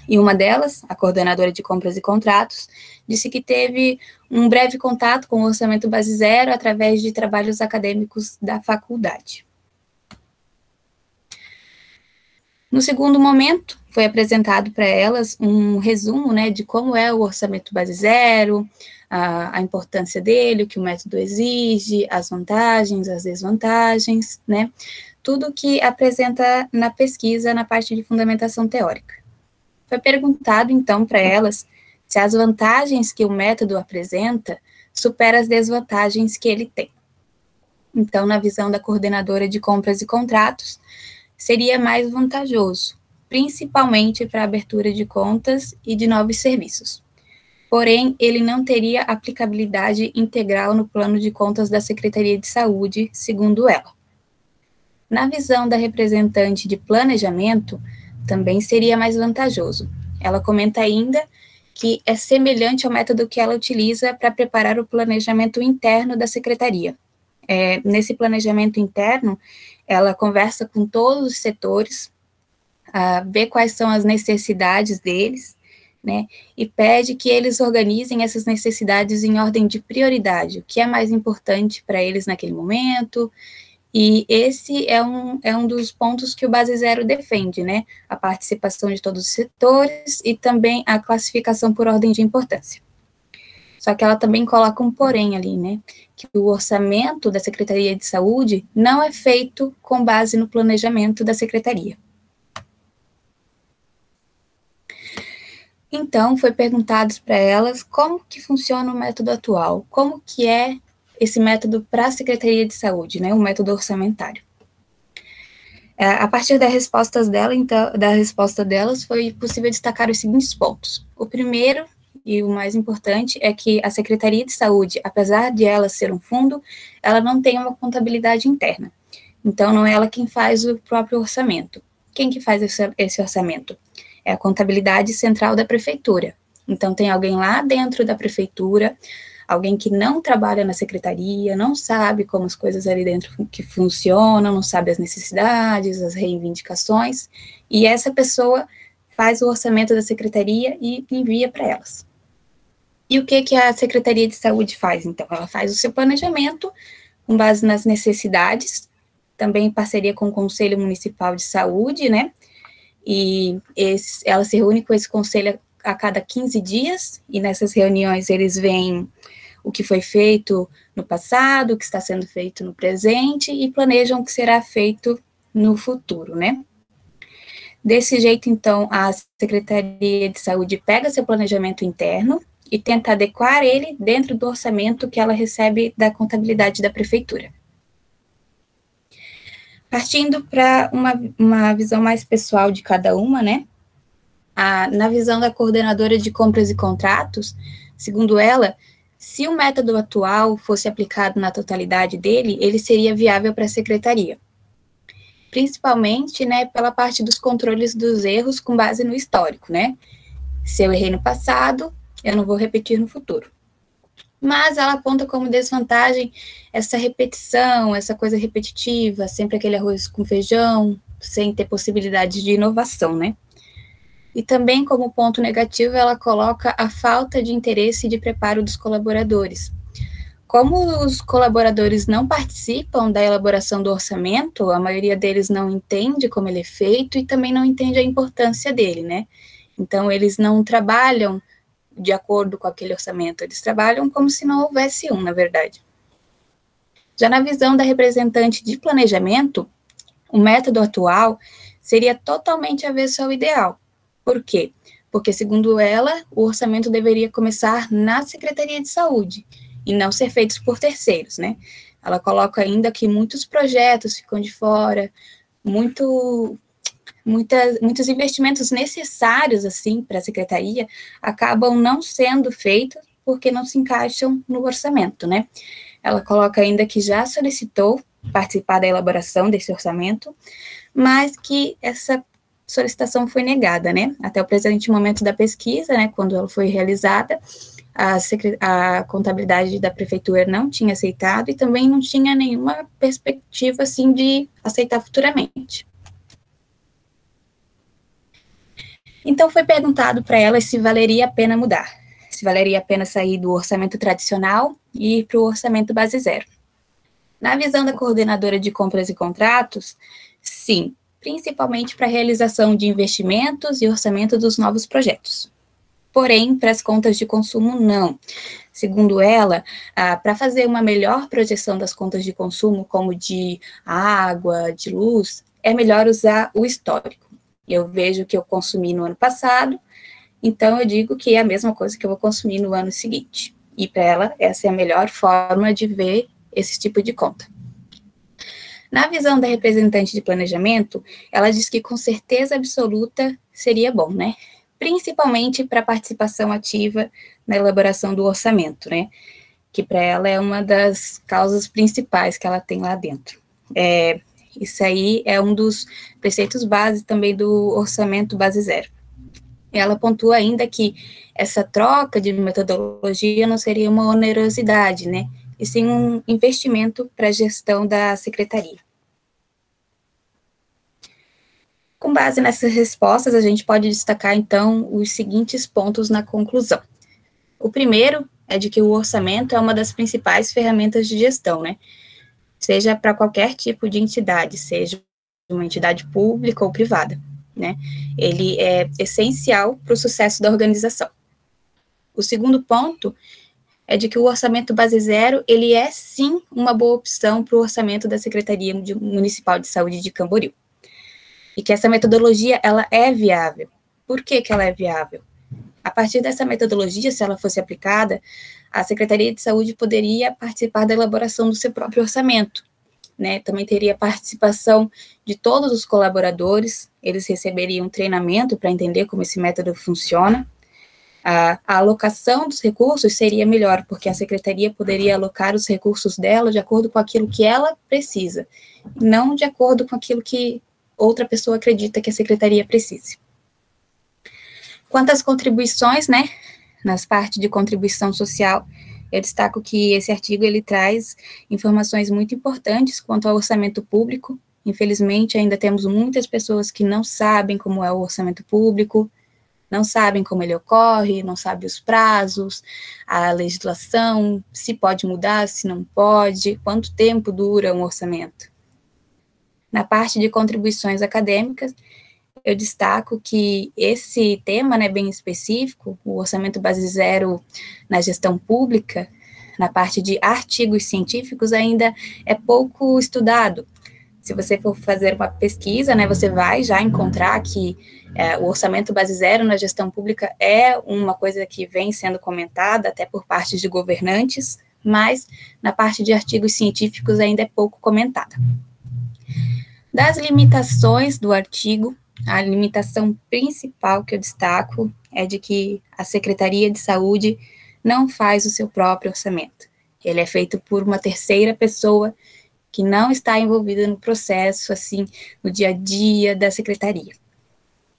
E uma delas, a coordenadora de compras e contratos, disse que teve um breve contato com o orçamento base zero através de trabalhos acadêmicos da faculdade. No segundo momento, foi apresentado para elas um resumo, né, de como é o orçamento base zero, a importância dele, o que o método exige, as vantagens, as desvantagens, né, tudo que apresenta na pesquisa na parte de fundamentação teórica. Foi perguntado, então, para elas se as vantagens que o método apresenta superam as desvantagens que ele tem. Então, na visão da coordenadora de compras e contratos, seria mais vantajoso, principalmente para a abertura de contas e de novos serviços. Porém, ele não teria aplicabilidade integral no plano de contas da Secretaria de Saúde, segundo ela. Na visão da representante de planejamento, também seria mais vantajoso. Ela comenta ainda que é semelhante ao método que ela utiliza para preparar o planejamento interno da secretaria. Nesse planejamento interno, ela conversa com todos os setores, vê quais são as necessidades deles, né, e pede que eles organizem essas necessidades em ordem de prioridade, o que é mais importante para eles naquele momento. E esse é um dos pontos que o Base Zero defende, né? A participação de todos os setores e também a classificação por ordem de importância. Só que ela também coloca um porém ali, né? Que o orçamento da Secretaria de Saúde não é feito com base no planejamento da Secretaria. Então, foi perguntado para elas como que funciona o método atual, como que é esse método para a Secretaria de Saúde, né, o método orçamentário. A partir das respostas dela, então, da resposta delas, foi possível destacar os seguintes pontos. O primeiro, e o mais importante é que a Secretaria de Saúde, apesar de ela ser um fundo, ela não tem uma contabilidade interna. Então, não é ela quem faz o próprio orçamento. Quem que faz esse orçamento? É a contabilidade central da prefeitura. Então, tem alguém lá dentro da prefeitura, alguém que não trabalha na secretaria, não sabe como as coisas ali dentro que funcionam, não sabe as necessidades, as reivindicações, e essa pessoa faz o orçamento da secretaria e envia para elas. E o que a Secretaria de Saúde faz, então? Ela faz o seu planejamento com base nas necessidades, também em parceria com o Conselho Municipal de Saúde, né? E ela se reúne com esse conselho a cada 15 dias, e nessas reuniões eles veem o que foi feito no passado, o que está sendo feito no presente, e planejam o que será feito no futuro, né? Desse jeito, então, a Secretaria de Saúde pega seu planejamento interno e tenta adequar ele dentro do orçamento que ela recebe da contabilidade da prefeitura. Partindo para uma visão mais pessoal de cada uma, né? Na visão da coordenadora de compras e contratos, segundo ela, se o método atual fosse aplicado na totalidade dele, ele seria viável para a secretaria. Principalmente, né, pela parte dos controles dos erros com base no histórico, né? Se eu errei no passado, eu não vou repetir no futuro. Mas ela aponta como desvantagem essa repetição, essa coisa repetitiva, sempre aquele arroz com feijão, sem ter possibilidade de inovação, né? E também, como ponto negativo, ela coloca a falta de interesse e de preparo dos colaboradores. Como os colaboradores não participam da elaboração do orçamento, a maioria deles não entende como ele é feito e também não entende a importância dele, né? Então, eles não trabalham de acordo com aquele orçamento, eles trabalham como se não houvesse um, na verdade. Já na visão da representante de planejamento, o método atual seria totalmente avesso ao ideal. Por quê? Porque, segundo ela, o orçamento deveria começar na Secretaria de Saúde e não ser feito por terceiros, né? Ela coloca ainda que muitos projetos ficam de fora, muitos investimentos necessários, assim, para a Secretaria acabam não sendo feitos porque não se encaixam no orçamento, né? Ela coloca ainda que já solicitou participar da elaboração desse orçamento, mas que essa solicitação foi negada, né? Até o presente momento da pesquisa, né, quando ela foi realizada, a contabilidade da prefeitura não tinha aceitado e também não tinha nenhuma perspectiva, assim, de aceitar futuramente. Então, foi perguntado para ela se valeria a pena mudar, se valeria a pena sair do orçamento tradicional e ir para o orçamento base zero. Na visão da coordenadora de compras e contratos, sim, principalmente para a realização de investimentos e orçamento dos novos projetos. Porém, para as contas de consumo, não. Segundo ela, para fazer uma melhor projeção das contas de consumo, como de água, de luz, é melhor usar o histórico. Eu vejo que eu consumi no ano passado, então eu digo que é a mesma coisa que eu vou consumir no ano seguinte. E para ela, essa é a melhor forma de ver esse tipo de conta. Na visão da representante de planejamento, ela diz que com certeza absoluta seria bom, né? Principalmente para a participação ativa na elaboração do orçamento, né? Que para ela é uma das causas principais que ela tem lá dentro. Isso aí é um dos preceitos base também do orçamento base zero. Ela pontua ainda que essa troca de metodologia não seria uma onerosidade, né? E sim um investimento para a gestão da secretaria. Com base nessas respostas, a gente pode destacar, então, os seguintes pontos na conclusão. O primeiro é de que o orçamento é uma das principais ferramentas de gestão, né? Seja para qualquer tipo de entidade, seja uma entidade pública ou privada, né? Ele é essencial para o sucesso da organização. O segundo ponto é de que o orçamento base zero, ele é, sim, uma boa opção para o orçamento da Secretaria Municipal de Saúde de Camboriú. E que essa metodologia, ela é viável. Por que ela é viável? A partir dessa metodologia, se ela fosse aplicada, a Secretaria de Saúde poderia participar da elaboração do seu próprio orçamento, né? Também teria participação de todos os colaboradores, eles receberiam treinamento para entender como esse método funciona, A alocação dos recursos seria melhor, porque a secretaria poderia alocar os recursos dela de acordo com aquilo que ela precisa, não de acordo com aquilo que outra pessoa acredita que a secretaria precise. Quanto às contribuições, né, nas partes de contribuição social, eu destaco que esse artigo ele traz informações muito importantes quanto ao orçamento público. Infelizmente, ainda temos muitas pessoas que não sabem como é o orçamento público, não sabem como ele ocorre, não sabem os prazos, a legislação, se pode mudar, se não pode, quanto tempo dura um orçamento. Na parte de contribuições acadêmicas, eu destaco que esse tema, né, bem específico, o orçamento base zero na gestão pública, na parte de artigos científicos, ainda é pouco estudado. Se você for fazer uma pesquisa, né, você vai já encontrar que o orçamento base zero na gestão pública é uma coisa que vem sendo comentada até por parte de governantes, mas na parte de artigos científicos ainda é pouco comentada. Das limitações do artigo, a limitação principal que eu destaco é de que a Secretaria de Saúde não faz o seu próprio orçamento. Ele é feito por uma terceira pessoa que não está envolvida no processo, assim, no dia a dia da secretaria.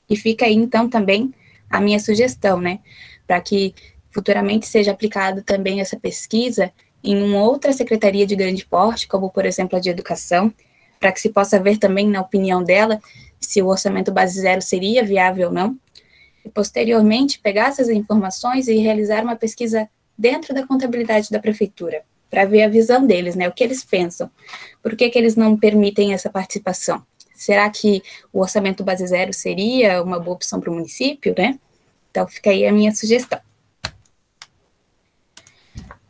E fica aí, então, também a minha sugestão, né, para que futuramente seja aplicada também essa pesquisa em uma outra secretaria de grande porte, como, por exemplo, a de educação, para que se possa ver também, na opinião dela, se o orçamento base zero seria viável ou não, e posteriormente pegar essas informações e realizar uma pesquisa dentro da contabilidade da prefeitura, para ver a visão deles, né, o que eles pensam, por que eles não permitem essa participação. Será que o orçamento base zero seria uma boa opção para o município, né? Então, fica aí a minha sugestão.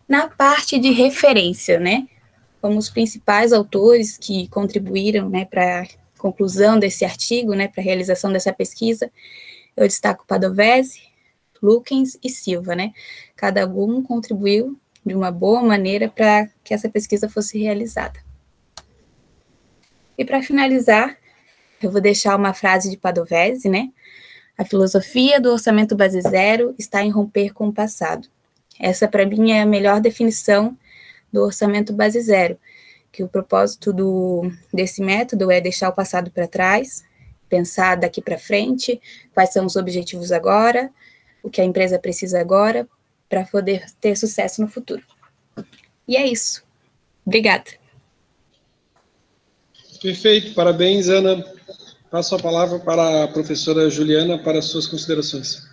Na parte de referência, né, como os principais autores que contribuíram, né, para a conclusão desse artigo, né, para a realização dessa pesquisa, eu destaco Padovese, Lukens e Silva, né? Cada um contribuiu de uma boa maneira para que essa pesquisa fosse realizada. E para finalizar, eu vou deixar uma frase de Padovese, né? A filosofia do orçamento base zero está em romper com o passado. Essa, para mim, é a melhor definição do orçamento base zero, que o propósito desse método é deixar o passado para trás, pensar daqui para frente, quais são os objetivos agora, o que a empresa precisa agora, para poder ter sucesso no futuro. E é isso. Obrigada.
Perfeito, parabéns, Ana. Passo a palavra para a professora Juliana para as suas considerações.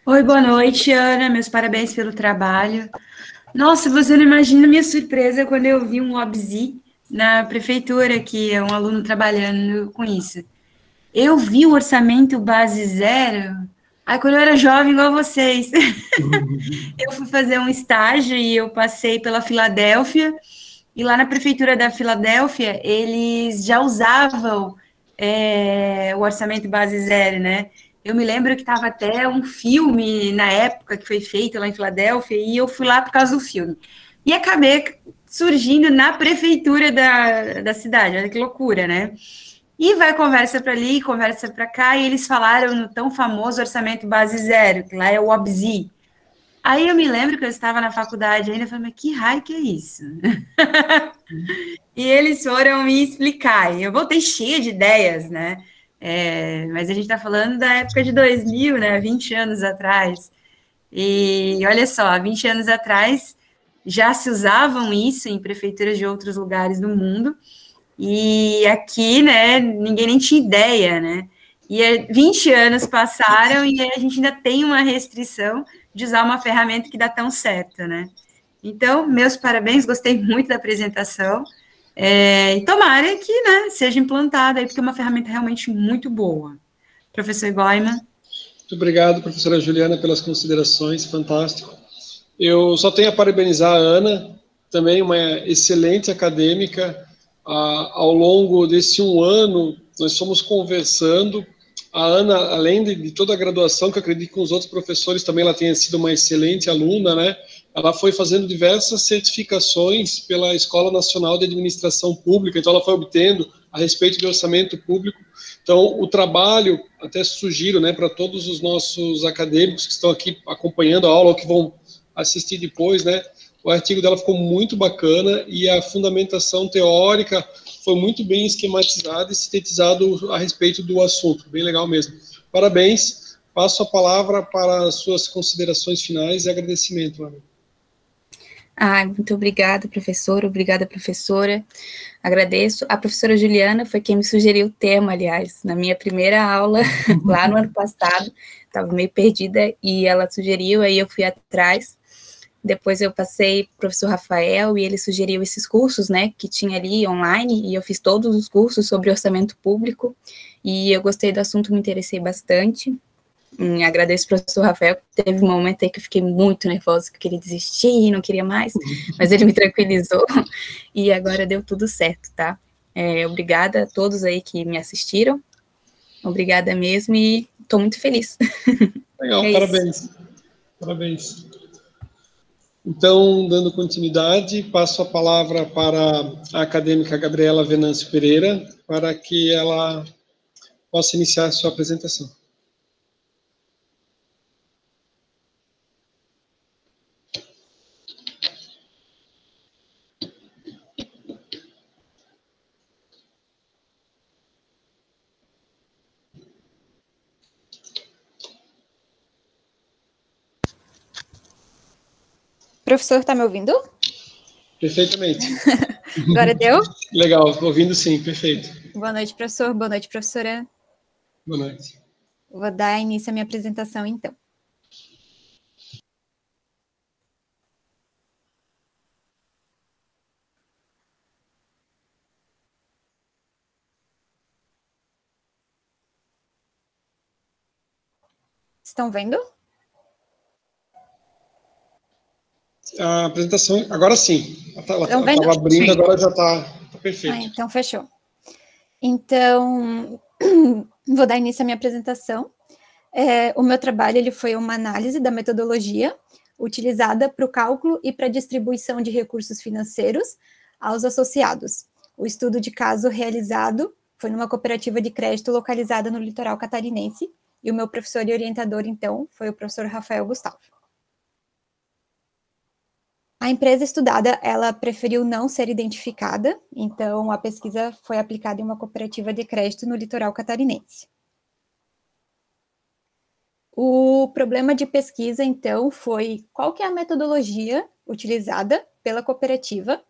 Oi, boa noite, Ana. Meus parabéns pelo trabalho. Nossa, você não imagina a minha surpresa quando eu vi um OBSI na prefeitura, que é um aluno trabalhando com isso. Eu vi o orçamento base zero, aí quando eu era jovem, igual vocês. Eu fui fazer um estágio e eu passei pela Filadélfia, e lá na prefeitura da Filadélfia, eles já usavam o orçamento base zero, né? Eu me lembro que estava até um filme na época que foi feito lá em Filadélfia, e eu fui lá por causa do filme. E acabei surgindo na prefeitura da cidade, olha que loucura, né? E vai conversa para ali, conversa para cá, e eles falaram no tão famoso orçamento base zero, que lá é o OBSI. Aí eu me lembro que eu estava na faculdade ainda, eu falei, mas que raio que é isso? E eles foram me explicar, e eu voltei cheia de ideias, né? Mas a gente está falando da época de 2000, né? 20 anos atrás. E olha só, há 20 anos atrás já se usavam isso em prefeituras de outros lugares do mundo, e aqui, né, ninguém nem tinha ideia, né? E 20 anos passaram e a gente ainda tem uma restrição de usar uma ferramenta que dá tão certo, né? Então, meus parabéns, gostei muito da apresentação, e tomara que, né, seja implantada aí, porque é uma ferramenta realmente muito boa. Professor Goiman.
Muito obrigado, professora Juliana, pelas considerações, fantástico. Eu só tenho a parabenizar a Ana, também uma excelente acadêmica. Ao longo desse um ano, nós fomos conversando. A Ana, além de toda a graduação, que eu acredito que com os outros professores também ela tenha sido uma excelente aluna, né? Ela foi fazendo diversas certificações pela Escola Nacional de Administração Pública, então ela foi obtendo a respeito de orçamento público. Então, o trabalho, até sugiro, né, para todos os nossos acadêmicos que estão aqui acompanhando a aula ou que vão assistir depois, né, o artigo dela ficou muito bacana e a fundamentação teórica foi muito bem esquematizada e sintetizado a respeito do assunto, bem legal mesmo. Parabéns, passo a palavra para as suas considerações finais e agradecimento, Ana.
Muito obrigada, professor, obrigada, professora. Agradeço. A professora Juliana foi quem me sugeriu o tema, aliás, na minha primeira aula, lá no ano passado, estava meio perdida, e ela sugeriu, aí eu fui atrás. Depois eu passei para o professor Rafael, e ele sugeriu esses cursos, né, que tinha ali online, e eu fiz todos os cursos sobre orçamento público, e eu gostei do assunto, me interessei bastante. Agradeço ao professor Rafael, teve um momento aí que eu fiquei muito nervosa, que eu queria desistir, não queria mais, mas ele me tranquilizou, e agora deu tudo certo, tá? Obrigada a todos aí que me assistiram, obrigada mesmo, e estou muito feliz.
Legal, parabéns. Parabéns. Então, dando continuidade, passo a palavra para a acadêmica Gabriela Venâncio Pereira, para que ela possa iniciar a sua apresentação.
Professor, está me ouvindo?
Perfeitamente.
Agora deu?
Legal, ouvindo sim, perfeito.
Boa noite, professor. Boa noite, professora.
Boa noite.
Vou dar início à minha apresentação, então. Estão vendo?
A apresentação, agora sim. Ela estava abrindo,
sim.
Agora já está perfeito.
Então, fechou. Então, vou dar início à minha apresentação. O meu trabalho ele foi uma análise da metodologia utilizada para o cálculo e para a distribuição de recursos financeiros aos associados. O estudo de caso realizado foi numa cooperativa de crédito localizada no litoral catarinense, e o meu professor e orientador, então, foi o professor Rafael Gustavo. A empresa estudada, ela preferiu não ser identificada, então a pesquisa foi aplicada em uma cooperativa de crédito no litoral catarinense. O problema de pesquisa, então, foi qual que é a metodologia utilizada pela cooperativa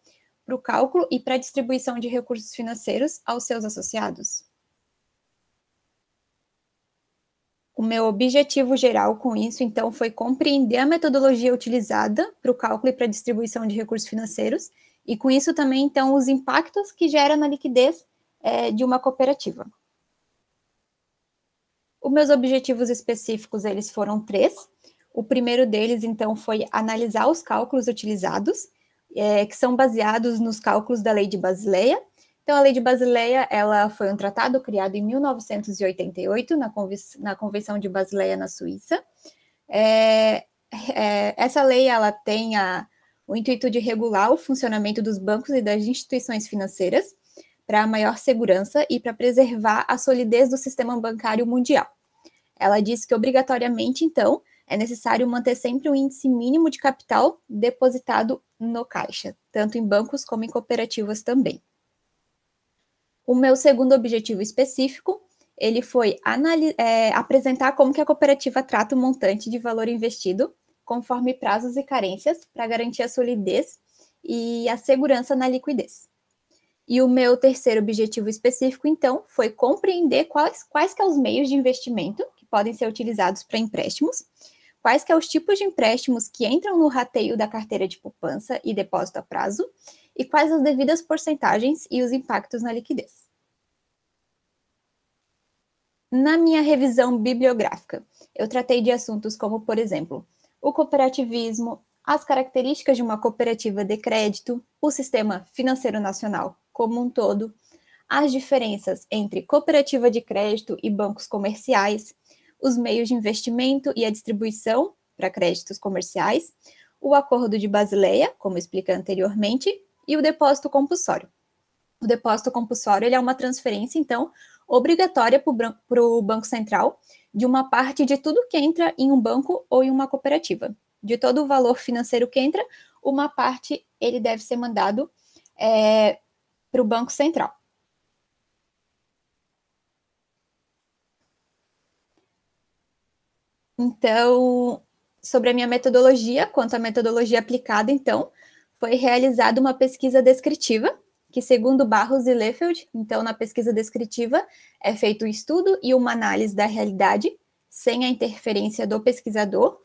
para o cálculo e para a distribuição de recursos financeiros aos seus associados. O meu objetivo geral com isso, então, foi compreender a metodologia utilizada para o cálculo e para a distribuição de recursos financeiros, e com isso também, então, os impactos que gera na liquidez de uma cooperativa. Os meus objetivos específicos, eles foram 3. O primeiro deles, então, foi analisar os cálculos utilizados, que são baseados nos cálculos da Lei de Basileia. Então, a Lei de Basileia, ela foi um tratado criado em 1988, na Convenção de Basileia, na Suíça. Essa lei, ela tem o intuito de regular o funcionamento dos bancos e das instituições financeiras para maior segurança e para preservar a solidez do sistema bancário mundial. Ela diz que, obrigatoriamente, então, é necessário manter sempre um índice mínimo de capital depositado no caixa, tanto em bancos como em cooperativas também. O meu segundo objetivo específico, ele foi apresentar como que a cooperativa trata o montante de valor investido, conforme prazos e carências, para garantir a solidez e a segurança na liquidez. E o meu terceiro objetivo específico, então, foi compreender quais que são os meios de investimento que podem ser utilizados para empréstimos, quais que são os tipos de empréstimos que entram no rateio da carteira de poupança e depósito a prazo, e quais as devidas porcentagens e os impactos na liquidez. Na minha revisão bibliográfica, eu tratei de assuntos como, por exemplo, o cooperativismo, as características de uma cooperativa de crédito, o sistema financeiro nacional como um todo, as diferenças entre cooperativa de crédito e bancos comerciais, os meios de investimento e a distribuição para créditos comerciais, o Acordo de Basileia, como expliquei anteriormente, e o depósito compulsório. O depósito compulsório ele é uma transferência, então, obrigatória para o Banco Central de uma parte de tudo que entra em um banco ou em uma cooperativa. De todo o valor financeiro que entra, uma parte ele deve ser mandado para o Banco Central. Então, sobre a minha metodologia, quanto à metodologia aplicada, então, foi realizada uma pesquisa descritiva, que segundo Barros e Lefeld, então, na pesquisa descritiva, é feito um estudo e uma análise da realidade, sem a interferência do pesquisador,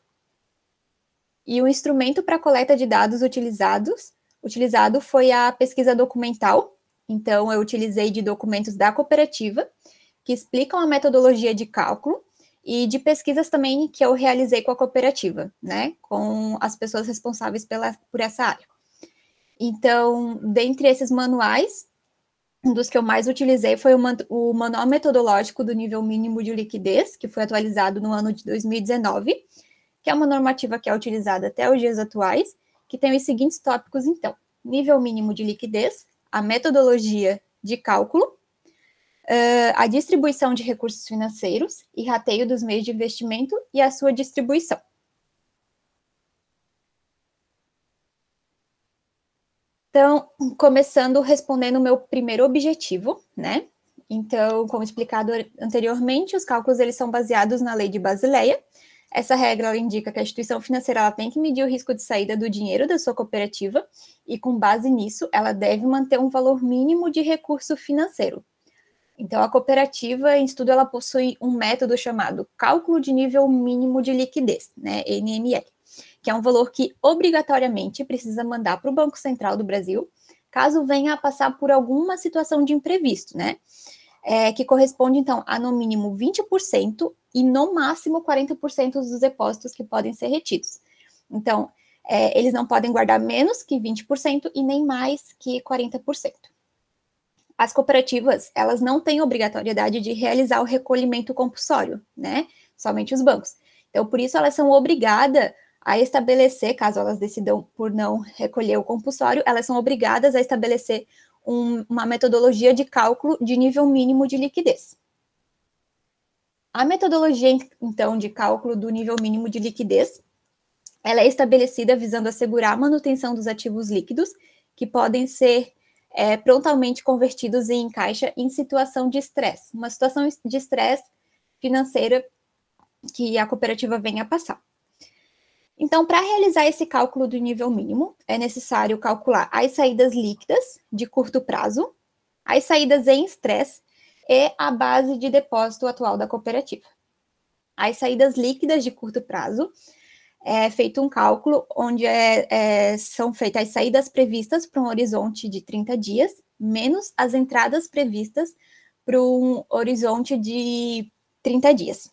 e o instrumento para coleta de dados utilizado foi a pesquisa documental, então, eu utilizei de documentos da cooperativa, que explicam a metodologia de cálculo, e de pesquisas também que eu realizei com a cooperativa, né, com as pessoas responsáveis por essa área. Então, dentre esses manuais, um dos que eu mais utilizei foi o Manual Metodológico do Nível Mínimo de Liquidez, que foi atualizado no ano de 2019, que é uma normativa que é utilizada até os dias atuais, que tem os seguintes tópicos, então: nível mínimo de liquidez, a metodologia de cálculo, a distribuição de recursos financeiros e rateio dos meios de investimento e a sua distribuição. Então, começando respondendo o meu primeiro objetivo, né? Então, como explicado anteriormente, os cálculos eles são baseados na Lei de Basileia. Essa regra ela indica que a instituição financeira ela tem que medir o risco de saída do dinheiro da sua cooperativa e, com base nisso, ela deve manter um valor mínimo de recurso financeiro. Então, a cooperativa, em estudo, ela possui um método chamado Cálculo de Nível Mínimo de Liquidez, né, NML, que é um valor que obrigatoriamente precisa mandar para o Banco Central do Brasil, caso venha a passar por alguma situação de imprevisto, né, que corresponde, então, a no mínimo 20% e no máximo 40% dos depósitos que podem ser retidos. Então, eles não podem guardar menos que 20% e nem mais que 40%. As cooperativas, elas não têm obrigatoriedade de realizar o recolhimento compulsório, né? Somente os bancos. Então, por isso, elas são obrigadas a estabelecer, caso elas decidam por não recolher o compulsório, elas são obrigadas a estabelecer uma metodologia de cálculo de nível mínimo de liquidez. A metodologia, então, de cálculo do nível mínimo de liquidez, ela é estabelecida visando assegurar a manutenção dos ativos líquidos, que podem ser prontamente convertidos em caixa em situação de estresse, uma situação de estresse financeira que a cooperativa venha a passar. Então, para realizar esse cálculo do nível mínimo, é necessário calcular as saídas líquidas de curto prazo, as saídas em estresse e a base de depósito atual da cooperativa. As saídas líquidas de curto prazo é feito um cálculo onde são feitas as saídas previstas para um horizonte de 30 dias, menos as entradas previstas para um horizonte de 30 dias.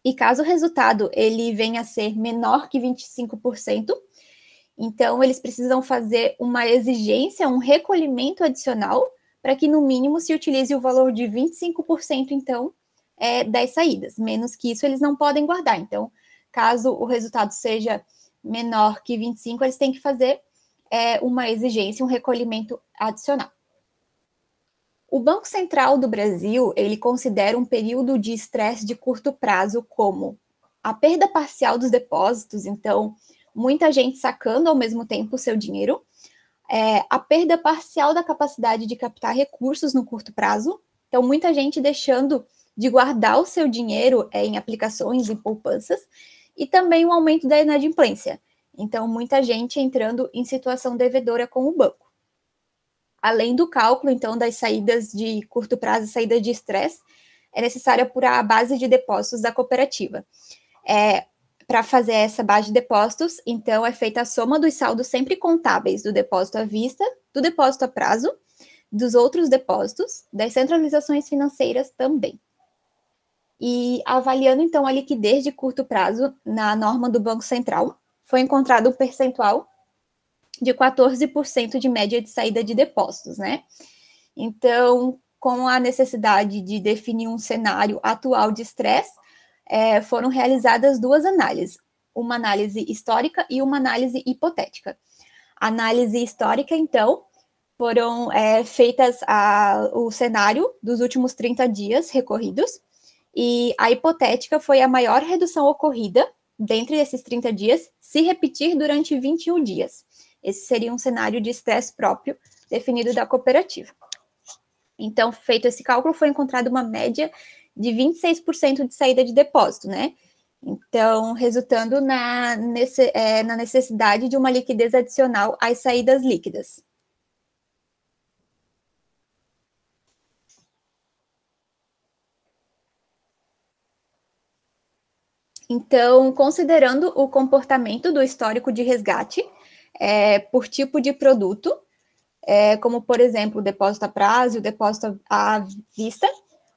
E caso o resultado ele venha a ser menor que 25%, então eles precisam fazer uma exigência, um recolhimento adicional, para que no mínimo se utilize o valor de 25%, então, das saídas. Menos que isso eles não podem guardar. Então, caso o resultado seja menor que 25%, eles têm que fazer uma exigência, um recolhimento adicional. O Banco Central do Brasil, ele considera um período de estresse de curto prazo como a perda parcial dos depósitos, então, muita gente sacando ao mesmo tempo o seu dinheiro, a perda parcial da capacidade de captar recursos no curto prazo, então, muita gente deixando de guardar o seu dinheiro em aplicações, em poupanças, e também o aumento da inadimplência. Então, muita gente entrando em situação devedora com o banco. Além do cálculo, então, das saídas de curto prazo, saída de estresse, é necessário apurar a base de depósitos da cooperativa. Para fazer essa base de depósitos, então, é feita a soma dos saldos sempre contábeis do depósito à vista, do depósito a prazo, dos outros depósitos, das centralizações financeiras também. E avaliando, então, a liquidez de curto prazo na norma do Banco Central, foi encontrado um percentual de 14% de média de saída de depósitos, né? Então, com a necessidade de definir um cenário atual de estresse, foram realizadas duas análises, uma análise histórica e uma análise hipotética. A análise histórica, então, foram feitas o cenário dos últimos 30 dias recorridos, e a hipotética foi a maior redução ocorrida dentre esses 30 dias, se repetir durante 21 dias. Esse seria um cenário de estresse próprio definido da cooperativa. Então, feito esse cálculo, foi encontrada uma média de 26% de saída de depósito, né? Então, resultando na necessidade de uma liquidez adicional às saídas líquidas. Então, considerando o comportamento do histórico de resgate por tipo de produto, como, por exemplo, o depósito a prazo e o depósito à vista,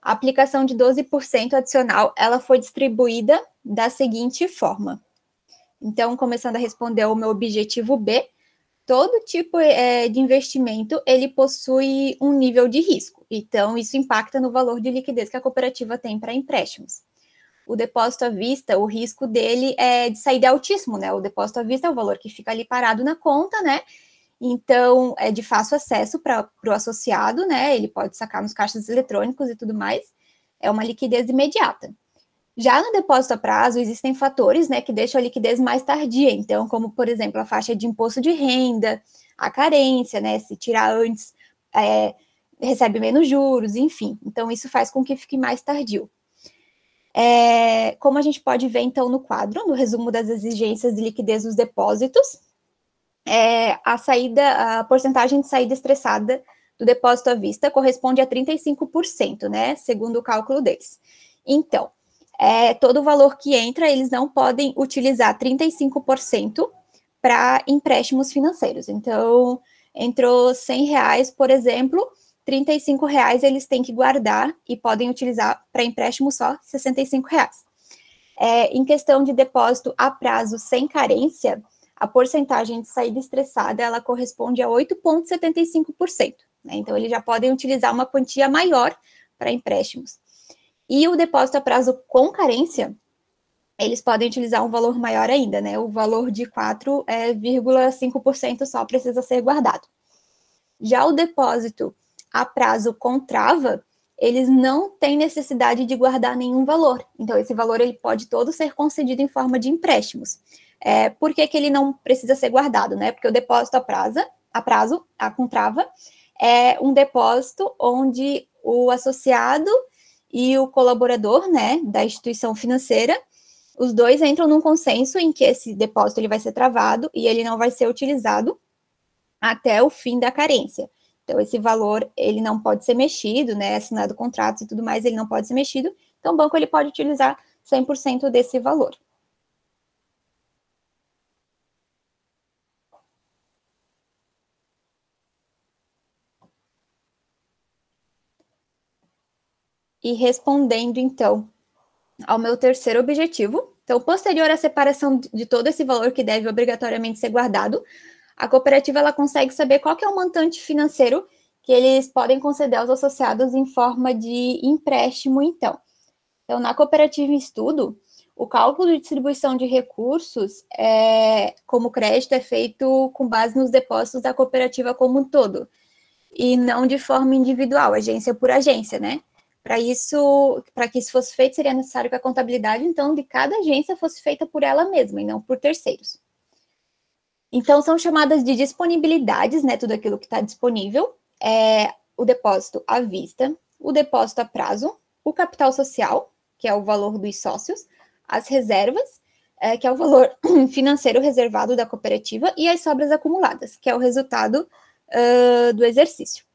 a aplicação de 12% adicional, ela foi distribuída da seguinte forma. Então, começando a responder ao meu objetivo B, todo tipo de investimento, ele possui um nível de risco. Então, isso impacta no valor de liquidez que a cooperativa tem para empréstimos. O depósito à vista, o risco dele é de saída altíssimo, né? O depósito à vista é o valor que fica ali parado na conta, né? Então, é de fácil acesso para o associado, né? Ele pode sacar nos caixas eletrônicos e tudo mais. É uma liquidez imediata. Já no depósito a prazo, existem fatores, né, que deixam a liquidez mais tardia. Então, como, por exemplo, a faixa de imposto de renda, a carência, né? Se tirar antes, recebe menos juros, enfim. Então, isso faz com que fique mais tardio. Como a gente pode ver, então, no quadro, no resumo das exigências de liquidez dos depósitos, a porcentagem de saída estressada do depósito à vista corresponde a 35%, né, segundo o cálculo deles. Então, todo o valor que entra, eles não podem utilizar 35% para empréstimos financeiros. Então, entrou R$100, por exemplo, R$35 eles têm que guardar e podem utilizar para empréstimo só R$65. Em questão de depósito a prazo sem carência, a porcentagem de saída estressada, ela corresponde a 8,75%. Né? Então, eles já podem utilizar uma quantia maior para empréstimos. E o depósito a prazo com carência, eles podem utilizar um valor maior ainda, né? O valor de 4,5% só precisa ser guardado. Já o depósito a prazo com trava, eles não têm necessidade de guardar nenhum valor. Então, esse valor ele pode todo ser concedido em forma de empréstimos. Por que ele não precisa ser guardado, né? Porque o depósito a prazo, com trava, é um depósito onde o associado e o colaborador, né, da instituição financeira, os dois entram num consenso em que esse depósito ele vai ser travado e ele não vai ser utilizado até o fim da carência. Então, esse valor, ele não pode ser mexido, né, assinado contratos e tudo mais, ele não pode ser mexido. Então, o banco, ele pode utilizar 100% desse valor. E respondendo, então, ao meu terceiro objetivo, então, posterior à separação de todo esse valor que deve obrigatoriamente ser guardado, a cooperativa ela consegue saber qual que é o montante financeiro que eles podem conceder aos associados em forma de empréstimo, então. Então, na cooperativa em estudo, o cálculo de distribuição de recursos como crédito é feito com base nos depósitos da cooperativa como um todo, e não de forma individual, agência por agência, né? Para que isso fosse feito, seria necessário que a contabilidade, então, de cada agência fosse feita por ela mesma e não por terceiros. Então, são chamadas de disponibilidades, né, tudo aquilo que está disponível, o depósito à vista, o depósito a prazo, o capital social, que é o valor dos sócios, as reservas, que é o valor financeiro reservado da cooperativa, e as sobras acumuladas, que é o resultado do exercício.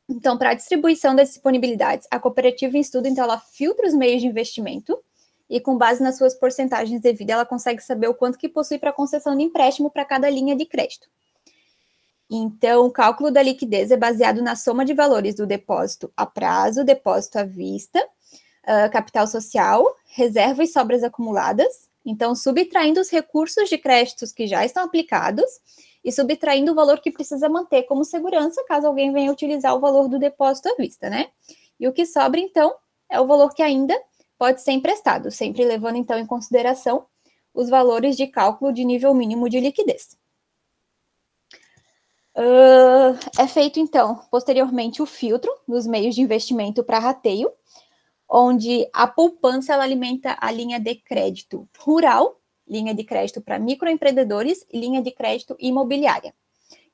Então, para a distribuição das disponibilidades, a cooperativa em estudo, então, ela filtra os meios de investimento e, com base nas suas porcentagens devidas, ela consegue saber o quanto que possui para concessão de empréstimo para cada linha de crédito. Então, o cálculo da liquidez é baseado na soma de valores do depósito a prazo, depósito à vista, capital social, reserva e sobras acumuladas. Então, subtraindo os recursos de créditos que já estão aplicados e subtraindo o valor que precisa manter como segurança, caso alguém venha utilizar o valor do depósito à vista, né? E o que sobra, então, é o valor que ainda pode ser emprestado, sempre levando, então, em consideração os valores de cálculo de nível mínimo de liquidez. É feito, então, posteriormente, o filtro dos meios de investimento para rateio, onde a poupança ela alimenta a linha de crédito rural, linha de crédito para microempreendedores e linha de crédito imobiliária.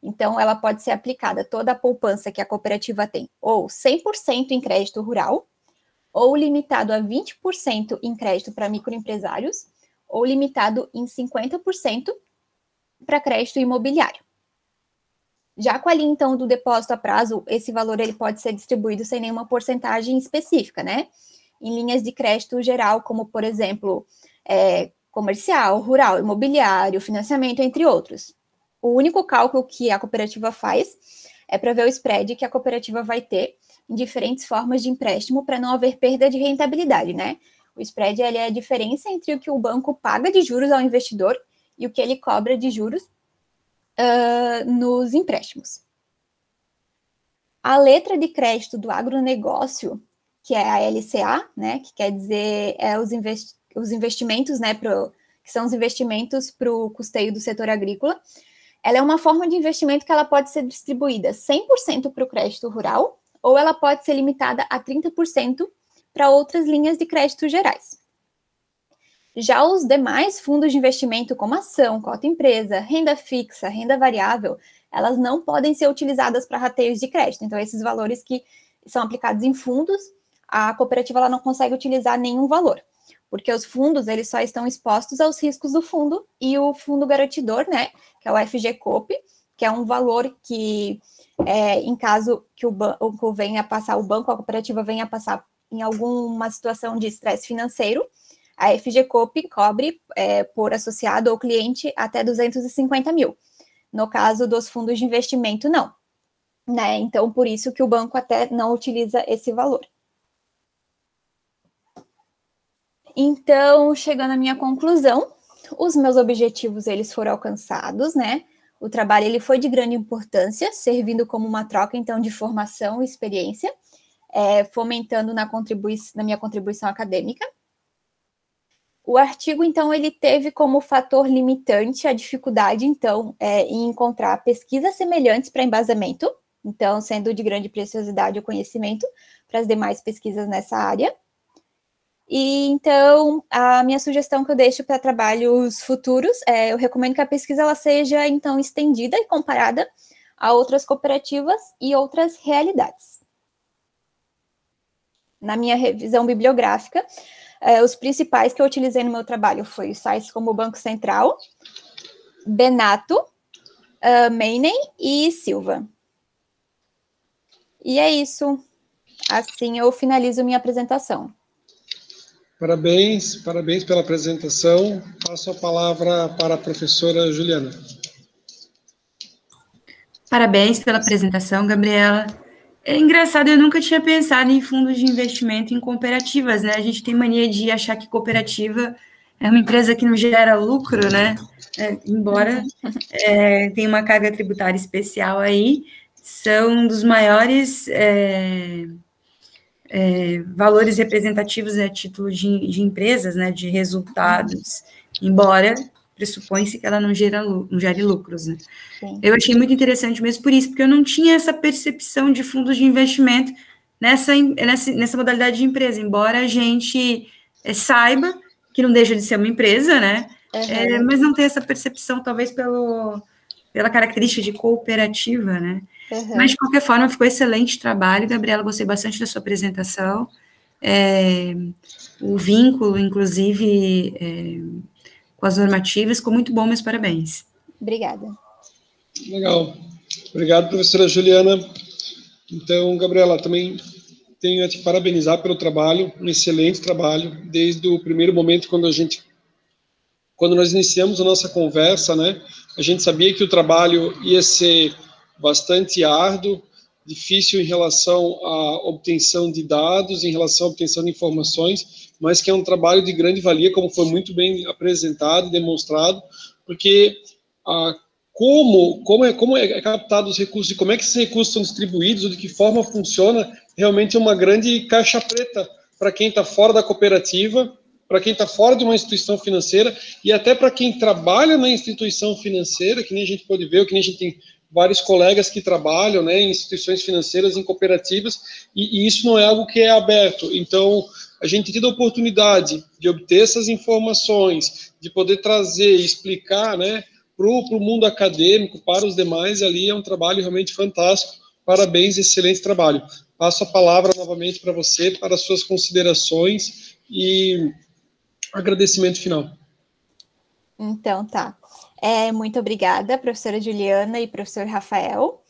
Então, ela pode ser aplicada toda a poupança que a cooperativa tem, ou 100% em crédito rural, ou limitado a 20% em crédito para microempresários, ou limitado em 50% para crédito imobiliário. Já com a linha, então, do depósito a prazo, esse valor ele pode ser distribuído sem nenhuma porcentagem específica, né? Em linhas de crédito geral, como, por exemplo, comercial, rural, imobiliário, financiamento, entre outros. O único cálculo que a cooperativa faz é para ver o spread que a cooperativa vai ter em diferentes formas de empréstimo para não haver perda de rentabilidade, né? O spread ele é a diferença entre o que o banco paga de juros ao investidor e o que ele cobra de juros nos empréstimos. A letra de crédito do agronegócio, que é a LCA, né, que quer dizer os investimentos, né, que são os investimentos para o custeio do setor agrícola, ela é uma forma de investimento que ela pode ser distribuída 100% para o crédito rural, ou ela pode ser limitada a 30% para outras linhas de crédito gerais. Já os demais fundos de investimento, como ação, cota empresa, renda fixa, renda variável, elas não podem ser utilizadas para rateios de crédito. Então, esses valores que são aplicados em fundos, a cooperativa ela não consegue utilizar nenhum valor, porque os fundos eles só estão expostos aos riscos do fundo e o fundo garantidor, né, que é o FGCOP, que é um valor que, em caso que o banco venha passar, o banco, a cooperativa venha passar em alguma situação de estresse financeiro, a FGCOP cobre por associado ou cliente até 250 mil. No caso dos fundos de investimento, não. Né? Então, por isso que o banco até não utiliza esse valor. Então, chegando à minha conclusão, os meus objetivos, eles foram alcançados, né? O trabalho, ele foi de grande importância, servindo como uma troca, então, de formação e experiência, fomentando na minha contribuição acadêmica. O artigo, então, ele teve como fator limitante a dificuldade, então, em encontrar pesquisas semelhantes para embasamento, então, sendo de grande preciosidade o conhecimento para as demais pesquisas nessa área. E, então, a minha sugestão que eu deixo para trabalhos futuros, eu recomendo que a pesquisa ela seja, então, estendida e comparada a outras cooperativas e outras realidades. Na minha revisão bibliográfica, os principais que eu utilizei no meu trabalho foi sites como o Banco Central, Benato, Meinen e Silva. E é isso. Assim eu finalizo minha apresentação.
Parabéns pela apresentação. Passo a palavra para a professora Juliana.
Parabéns pela apresentação, Gabriela. É engraçado, eu nunca tinha pensado em fundos de investimento em cooperativas, né? A gente tem mania de achar que cooperativa é uma empresa que não gera lucro, né? Embora tenha uma carga tributária especial aí, são um dos maiores valores representativos a título de empresas, né? De resultados, embora pressupõe-se que ela não gere lucros, né? Sim. Eu achei muito interessante mesmo por isso, porque eu não tinha essa percepção de fundos de investimento nessa modalidade de empresa, embora a gente saiba que não deixa de ser uma empresa, né? Uhum. Mas não tem essa percepção, talvez pela característica de cooperativa, né? Uhum. Mas, de qualquer forma, ficou excelente trabalho, Gabriela, gostei bastante da sua apresentação, o vínculo, inclusive, com as normativas, ficou muito bom, meus parabéns.
Obrigada.
Legal. Obrigado, professora Juliana. Então, Gabriela, também tenho a te parabenizar pelo trabalho, um excelente trabalho, desde o primeiro momento quando nós iniciamos a nossa conversa, né, a gente sabia que o trabalho ia ser bastante árduo, difícil em relação à obtenção de dados, em relação à obtenção de informações, mas que é um trabalho de grande valia, como foi muito bem apresentado e demonstrado, porque como é captado os recursos e como é que esses recursos são distribuídos, ou de que forma funciona, realmente é uma grande caixa preta para quem está fora da cooperativa, para quem está fora de uma instituição financeira, e até para quem trabalha na instituição financeira, que nem a gente pode ver, ou que nem a gente tem vários colegas que trabalham, né, em instituições financeiras, em cooperativas, e isso não é algo que é aberto. Então, a gente tem a oportunidade de obter essas informações, de poder trazer e explicar, né, para o mundo acadêmico, para os demais, ali é um trabalho realmente fantástico. Parabéns, excelente trabalho. Passo a palavra novamente para você, para as suas considerações e agradecimento final.
Então, tá. Muito obrigada, professora Juliana e professor Rafael.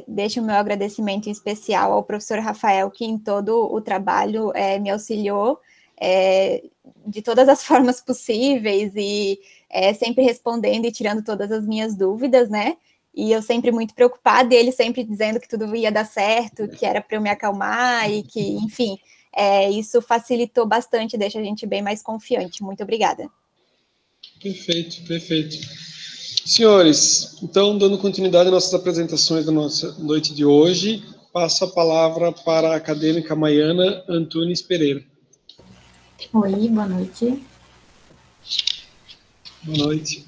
Deixo o meu agradecimento em especial ao professor Rafael, que em todo o trabalho me auxiliou de todas as formas possíveis e sempre respondendo e tirando todas as minhas dúvidas, né? E eu sempre muito preocupada, e ele sempre dizendo que tudo ia dar certo, que era para eu me acalmar e que, enfim, isso facilitou bastante, deixa a gente bem mais confiante. Muito obrigada.
Perfeito, perfeito. Senhores, então, dando continuidade às nossas apresentações da nossa noite de hoje, passo a palavra para a acadêmica Maiana Antunes Pereira.
Oi, boa noite.
Boa noite.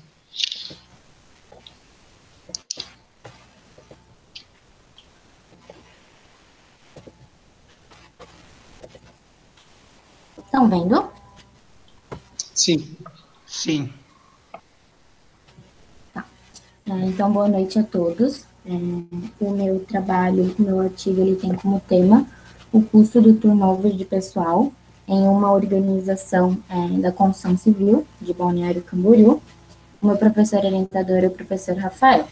Estão vendo?
Sim.
Sim.
Tá. Então, boa noite a todos. O meu trabalho, o meu artigo, ele tem como tema o custo do turnover de pessoal em uma organização da construção civil de Balneário Camboriú. O meu professor orientador é o professor Rafael.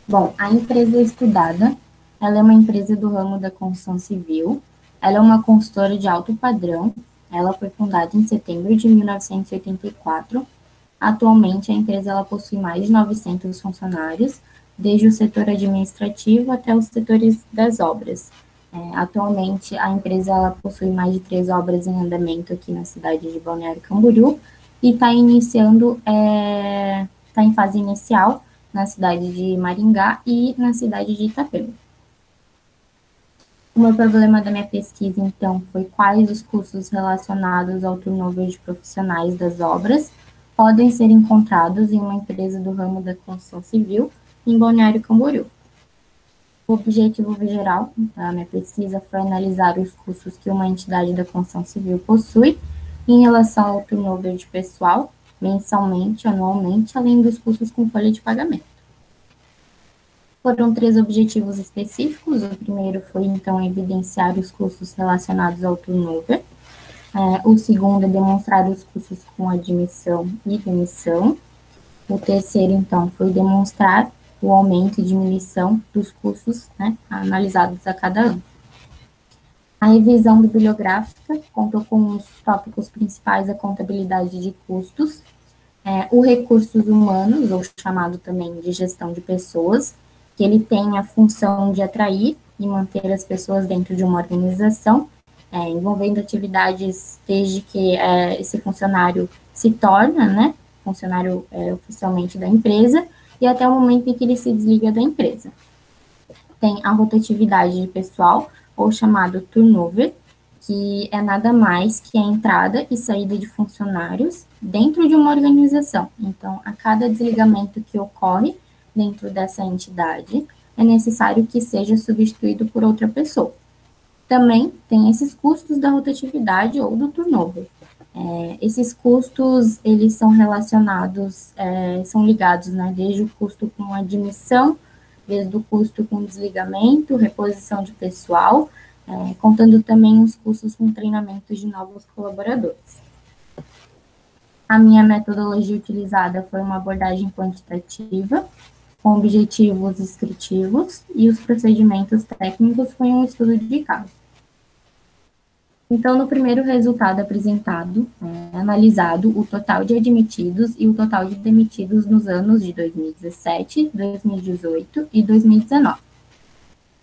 Bom, a empresa estudada, ela é uma empresa do ramo da construção civil. Ela é uma consultora de alto padrão. Ela foi fundada em setembro de 1984. Atualmente, a empresa ela possui mais de 900 funcionários, desde o setor administrativo até os setores das obras. Atualmente, a empresa ela possui mais de 3 obras em andamento aqui na cidade de Balneário Camboriú e está iniciando, está em fase inicial na cidade de Maringá e na cidade de Itapema. O meu problema da minha pesquisa, então, foi quais os custos relacionados ao turnover de profissionais das obras podem ser encontrados em uma empresa do ramo da construção civil em Balneário Camboriú. O objetivo geral da minha pesquisa foi analisar os custos que uma entidade da construção civil possui em relação ao turnover de pessoal, mensalmente, anualmente, além dos custos com folha de pagamento. Foram 3 objetivos específicos. O primeiro foi, então, evidenciar os custos relacionados ao turnover. O segundo é demonstrar os custos com admissão e demissão. O terceiro, então, foi demonstrar o aumento e diminuição dos custos, né, analisados a cada ano. A revisão bibliográfica contou com os tópicos principais da contabilidade de custos, o recursos humanos, ou chamado também de gestão de pessoas, que ele tem a função de atrair e manter as pessoas dentro de uma organização, envolvendo atividades desde que esse funcionário se torna, né, funcionário oficialmente da empresa, e até o momento em que ele se desliga da empresa. Tem a rotatividade de pessoal, ou chamado turnover, que é nada mais que a entrada e saída de funcionários dentro de uma organização. Então, a cada desligamento que ocorre dentro dessa entidade, é necessário que seja substituído por outra pessoa. Também tem esses custos da rotatividade ou do turnover. Esses custos, eles são relacionados, são ligados, né, desde o custo com admissão, desde o custo com desligamento, reposição de pessoal, contando também os custos com treinamento de novos colaboradores. A minha metodologia utilizada foi uma abordagem quantitativa, com objetivos descritivos, e os procedimentos técnicos foi um estudo de caso. Então, no primeiro resultado apresentado, analisado o total de admitidos e o total de demitidos nos anos de 2017, 2018 e 2019.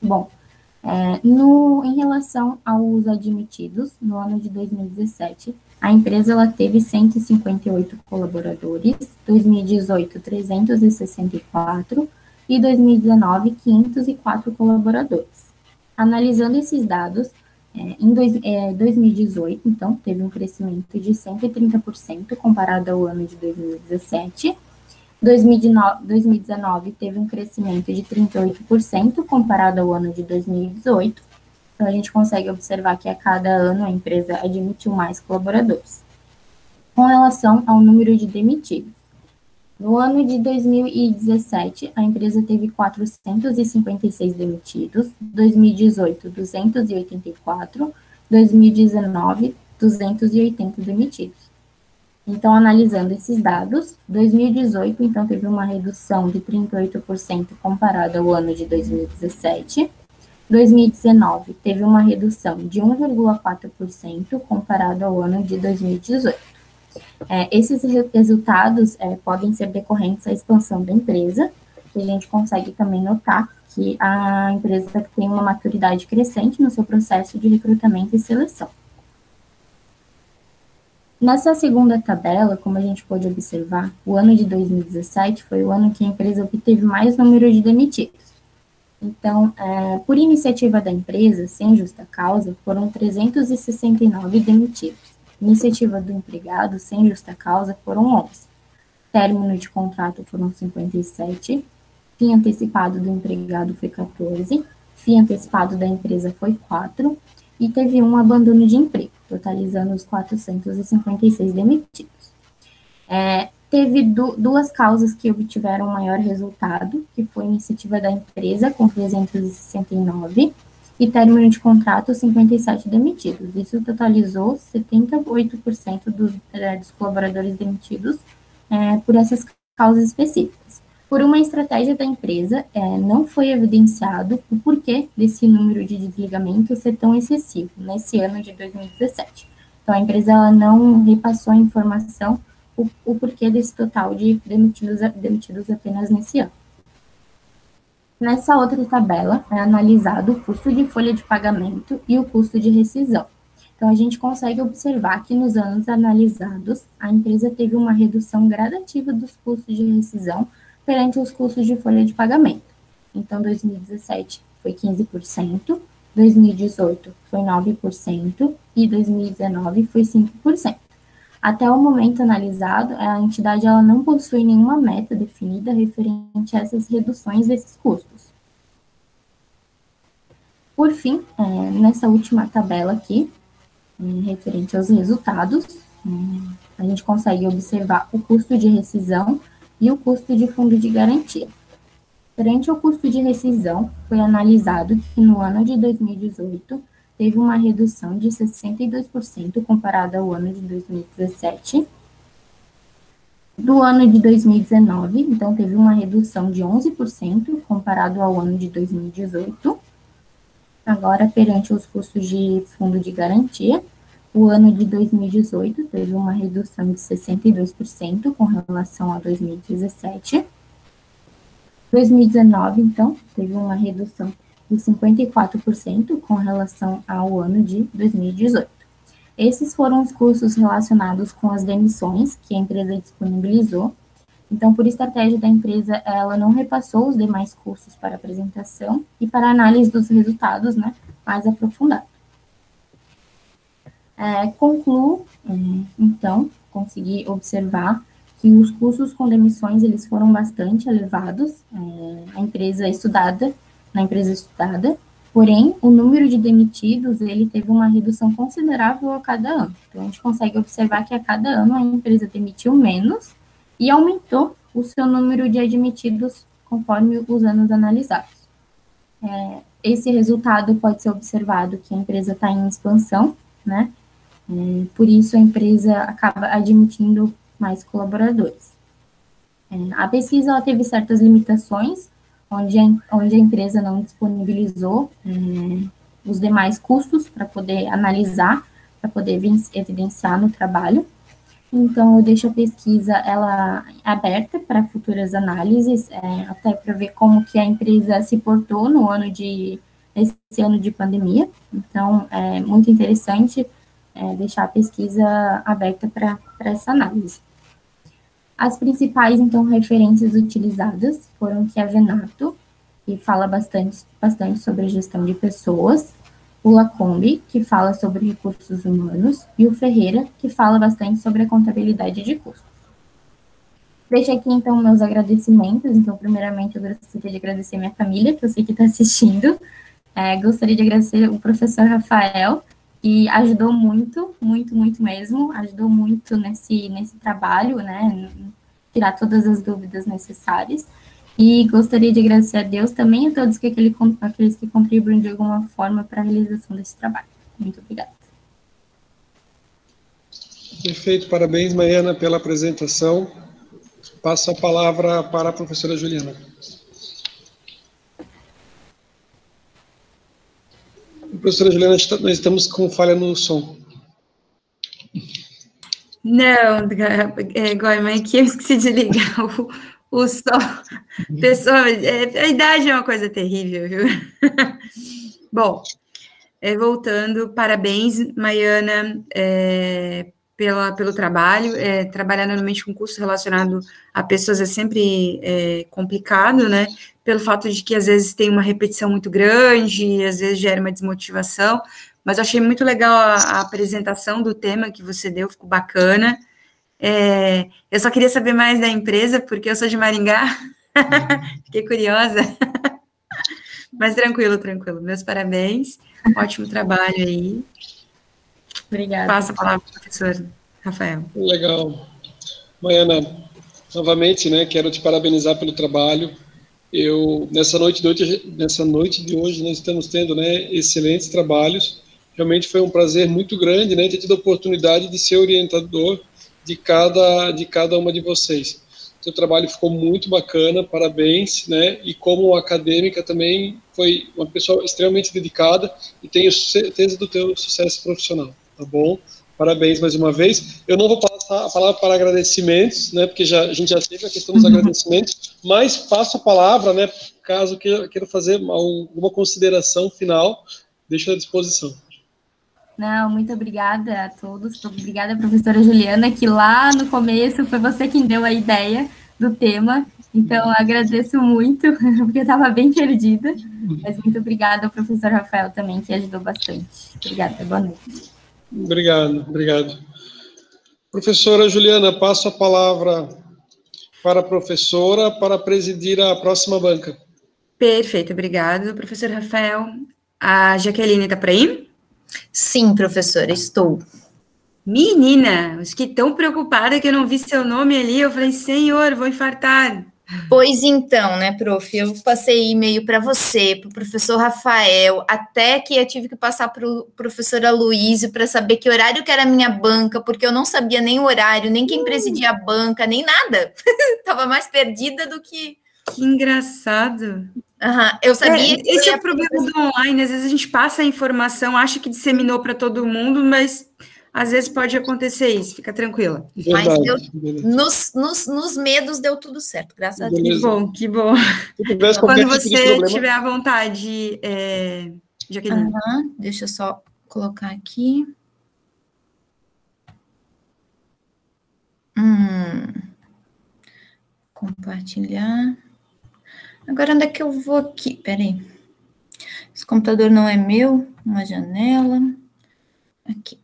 Bom, em relação aos admitidos, no ano de 2017, a empresa ela teve 158 colaboradores, 2018, 364 e 2019, 504 colaboradores. Analisando esses dados, em 2018, então, teve um crescimento de 130% comparado ao ano de 2017. 2019 teve um crescimento de 38% comparado ao ano de 2018. Então, a gente consegue observar que a cada ano a empresa admitiu mais colaboradores. Com relação ao número de demitidos, no ano de 2017, a empresa teve 456 demitidos, 2018, 284, 2019, 280 demitidos. Então, analisando esses dados, 2018, então, teve uma redução de 38% comparado ao ano de 2017. 2019, teve uma redução de 1,4% comparado ao ano de 2018. Esses resultados podem ser decorrentes à expansão da empresa, que a gente consegue também notar que a empresa tem uma maturidade crescente no seu processo de recrutamento e seleção. Nessa segunda tabela, como a gente pode observar, o ano de 2017 foi o ano que a empresa obteve mais número de demitidos. Então, por iniciativa da empresa, sem justa causa, foram 369 demitidos. Iniciativa do empregado, sem justa causa, foram 11. Término de contrato foram 57. Fim antecipado do empregado foi 14. Fim antecipado da empresa foi 4. E teve um abandono de emprego, totalizando os 456 demitidos. Teve duas causas que obtiveram maior resultado, que foi a iniciativa da empresa, com 369, e término de contrato, 57 demitidos. Isso totalizou 78% dos colaboradores demitidos por essas causas específicas. Por uma estratégia da empresa, não foi evidenciado o porquê desse número de desligamento ser tão excessivo nesse ano de 2017. Então, a empresa ela não repassou a informação o porquê desse total de demitidos apenas nesse ano. Nessa outra tabela, é analisado o custo de folha de pagamento e o custo de rescisão. Então, a gente consegue observar que nos anos analisados, a empresa teve uma redução gradativa dos custos de rescisão perante os custos de folha de pagamento. Então, 2017 foi 15%, 2018 foi 9% e 2019 foi 5%. Até o momento analisado, a entidade ela não possui nenhuma meta definida referente a essas reduções desses custos. Por fim, nessa última tabela aqui, referente aos resultados, a gente consegue observar o custo de rescisão e o custo de fundo de garantia. Perante ao custo de rescisão, foi analisado que no ano de 2018, teve uma redução de 62% comparado ao ano de 2017. Do ano de 2019, então, teve uma redução de 11% comparado ao ano de 2018. Agora, perante os custos de fundo de garantia, o ano de 2018 teve uma redução de 62% com relação a 2017. 2019, então, teve uma redução de 54% com relação ao ano de 2018. Esses foram os custos relacionados com as demissões que a empresa disponibilizou. Então, por estratégia da empresa, ela não repassou os demais custos para apresentação e para análise dos resultados, mais aprofundado. Concluo, então, consegui observar que os custos com demissões, eles foram bastante elevados na empresa estudada, porém, o número de demitidos, ele teve uma redução considerável a cada ano. Então, a gente consegue observar que a cada ano a empresa demitiu menos e aumentou o seu número de admitidos conforme os anos analisados. Esse resultado pode ser observado que a empresa está em expansão, por isso a empresa acaba admitindo mais colaboradores. A pesquisa ela teve certas limitações, onde a empresa não disponibilizou os demais custos para poder analisar, para poder evidenciar no trabalho. Então, eu deixo a pesquisa ela aberta para futuras análises, até para ver como que a empresa se portou nesse ano de pandemia. Então, é muito interessante deixar a pesquisa aberta para essa análise. As principais, então, referências utilizadas foram que a Venato, que fala bastante sobre a gestão de pessoas, o Lacombe, que fala sobre recursos humanos, e o Ferreira, que fala bastante sobre a contabilidade de custos. Deixo aqui, então, meus agradecimentos. Então, primeiramente, eu gostaria de agradecer minha família, que eu sei que está assistindo. Gostaria de agradecer o professor Rafael, que ajudou muito, muito, muito mesmo. Ajudou muito nesse trabalho, né? Tirar todas as dúvidas necessárias. E gostaria de agradecer a Deus também a todos aqueles que contribuem de alguma forma para a realização desse trabalho. Muito obrigada.
Perfeito, parabéns, Maiana, pela apresentação. Passo a palavra para a professora Juliana. Professora Juliana, nós estamos com falha no som.
Não, Goiman, é que eu esqueci de ligar o som. Pessoal, a idade é uma coisa terrível, viu? Bom, voltando, parabéns, Maiana, pelo trabalho. Trabalhar normalmente com curso relacionado a pessoas é sempre complicado, né? Pelo fato de que às vezes tem uma repetição muito grande, às vezes gera uma desmotivação, mas eu achei muito legal a apresentação do tema que você deu, ficou bacana. Eu só queria saber mais da empresa, porque eu sou de Maringá, fiquei curiosa, mas tranquilo, meus parabéns, ótimo trabalho aí.
Obrigada.
Passa a palavra para o professor Rafael.
Legal. Maiana, novamente, né, quero te parabenizar pelo trabalho. Nessa noite de hoje, nós estamos tendo, né, excelentes trabalhos. Realmente foi um prazer muito grande, né, ter tido a oportunidade de ser orientador de cada uma de vocês. Seu trabalho ficou muito bacana, parabéns, né, e como acadêmica também foi uma pessoa extremamente dedicada e tenho certeza do teu sucesso profissional, tá bom? Parabéns mais uma vez. Eu não vou passar a palavra para agradecimentos, né, porque a gente já teve a questão dos agradecimentos, mas passo a palavra, né, caso queira fazer alguma consideração final, deixo à disposição.
Não, muito obrigada a todos. Obrigada, professora Juliana, que lá no começo foi você quem deu a ideia do tema. Então, agradeço muito, porque eu estava bem perdida. Mas muito obrigada ao professor Rafael também, que ajudou bastante. Obrigada, boa noite.
Obrigado. Professora Juliana, passo a palavra para a professora para presidir a próxima banca.
Perfeito, obrigado, professor Rafael. A Jaqueline está por aí?
Sim, professora, estou.
Menina, acho que tão preocupada que eu não vi seu nome ali, eu falei, senhor, vou infartar.
Pois então, né, prof, eu passei e-mail para você, para o professor Rafael, até que eu tive que passar para o professor Aloysio para saber que horário que era a minha banca, porque eu não sabia nem o horário, nem quem presidia a banca, nem nada. Estava mais perdida do que...
Que engraçado.
Eu sabia que
esse é o problema do online, às vezes a gente passa a informação, acha que disseminou para todo mundo, mas às vezes pode acontecer isso, fica tranquila.
Verdade, mas nos medos deu tudo certo, graças a Deus.
Que bom. Quando você tiver à vontade, Jaqueline.
Deixa eu só colocar aqui. Compartilhar. Agora, onde é que eu vou aqui? Peraí. Esse computador não é meu. Uma janela. Aqui.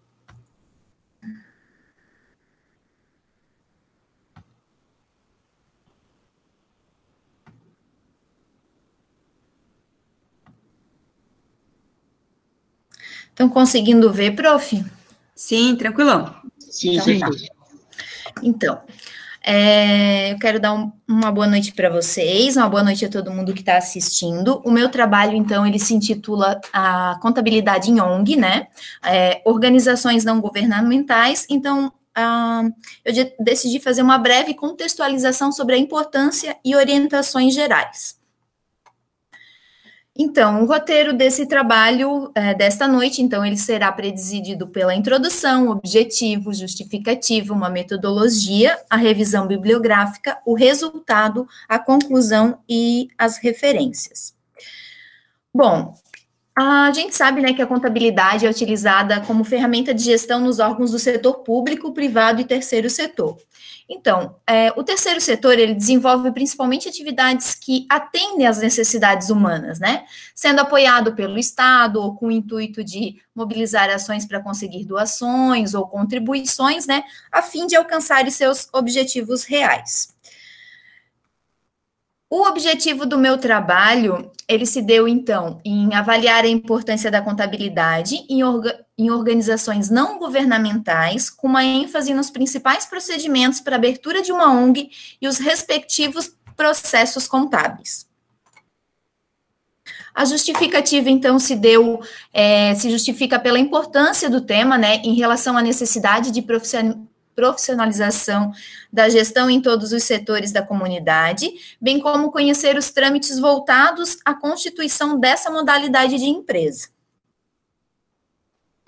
Estão conseguindo ver, prof?
Sim, tranquilão.
Sim, perfeito.
Então, eu quero dar uma boa noite para vocês, uma boa noite a todo mundo que está assistindo. O meu trabalho, então, ele se intitula a Contabilidade em ONG, né? Organizações não governamentais. Então, eu decidi fazer uma breve contextualização sobre a importância e orientações gerais. Então, o roteiro desse trabalho, desta noite, então, ele será presidido pela introdução, objetivo, justificativa, uma metodologia, a revisão bibliográfica, o resultado, a conclusão e as referências. Bom, a gente sabe, né, que a contabilidade é utilizada como ferramenta de gestão nos órgãos do setor público, privado e terceiro setor. Então, o terceiro setor, ele desenvolve principalmente atividades que atendem às necessidades humanas, né? Sendo apoiado pelo Estado ou com o intuito de mobilizar ações para conseguir doações ou contribuições, né? A fim de alcançar seus objetivos reais. O objetivo do meu trabalho, ele se deu, então, em avaliar a importância da contabilidade em organizações não governamentais, com uma ênfase nos principais procedimentos para a abertura de uma ONG e os respectivos processos contábeis. A justificativa, então, se justifica pela importância do tema, né, em relação à necessidade de profissionalização da gestão em todos os setores da comunidade, bem como conhecer os trâmites voltados à constituição dessa modalidade de empresa.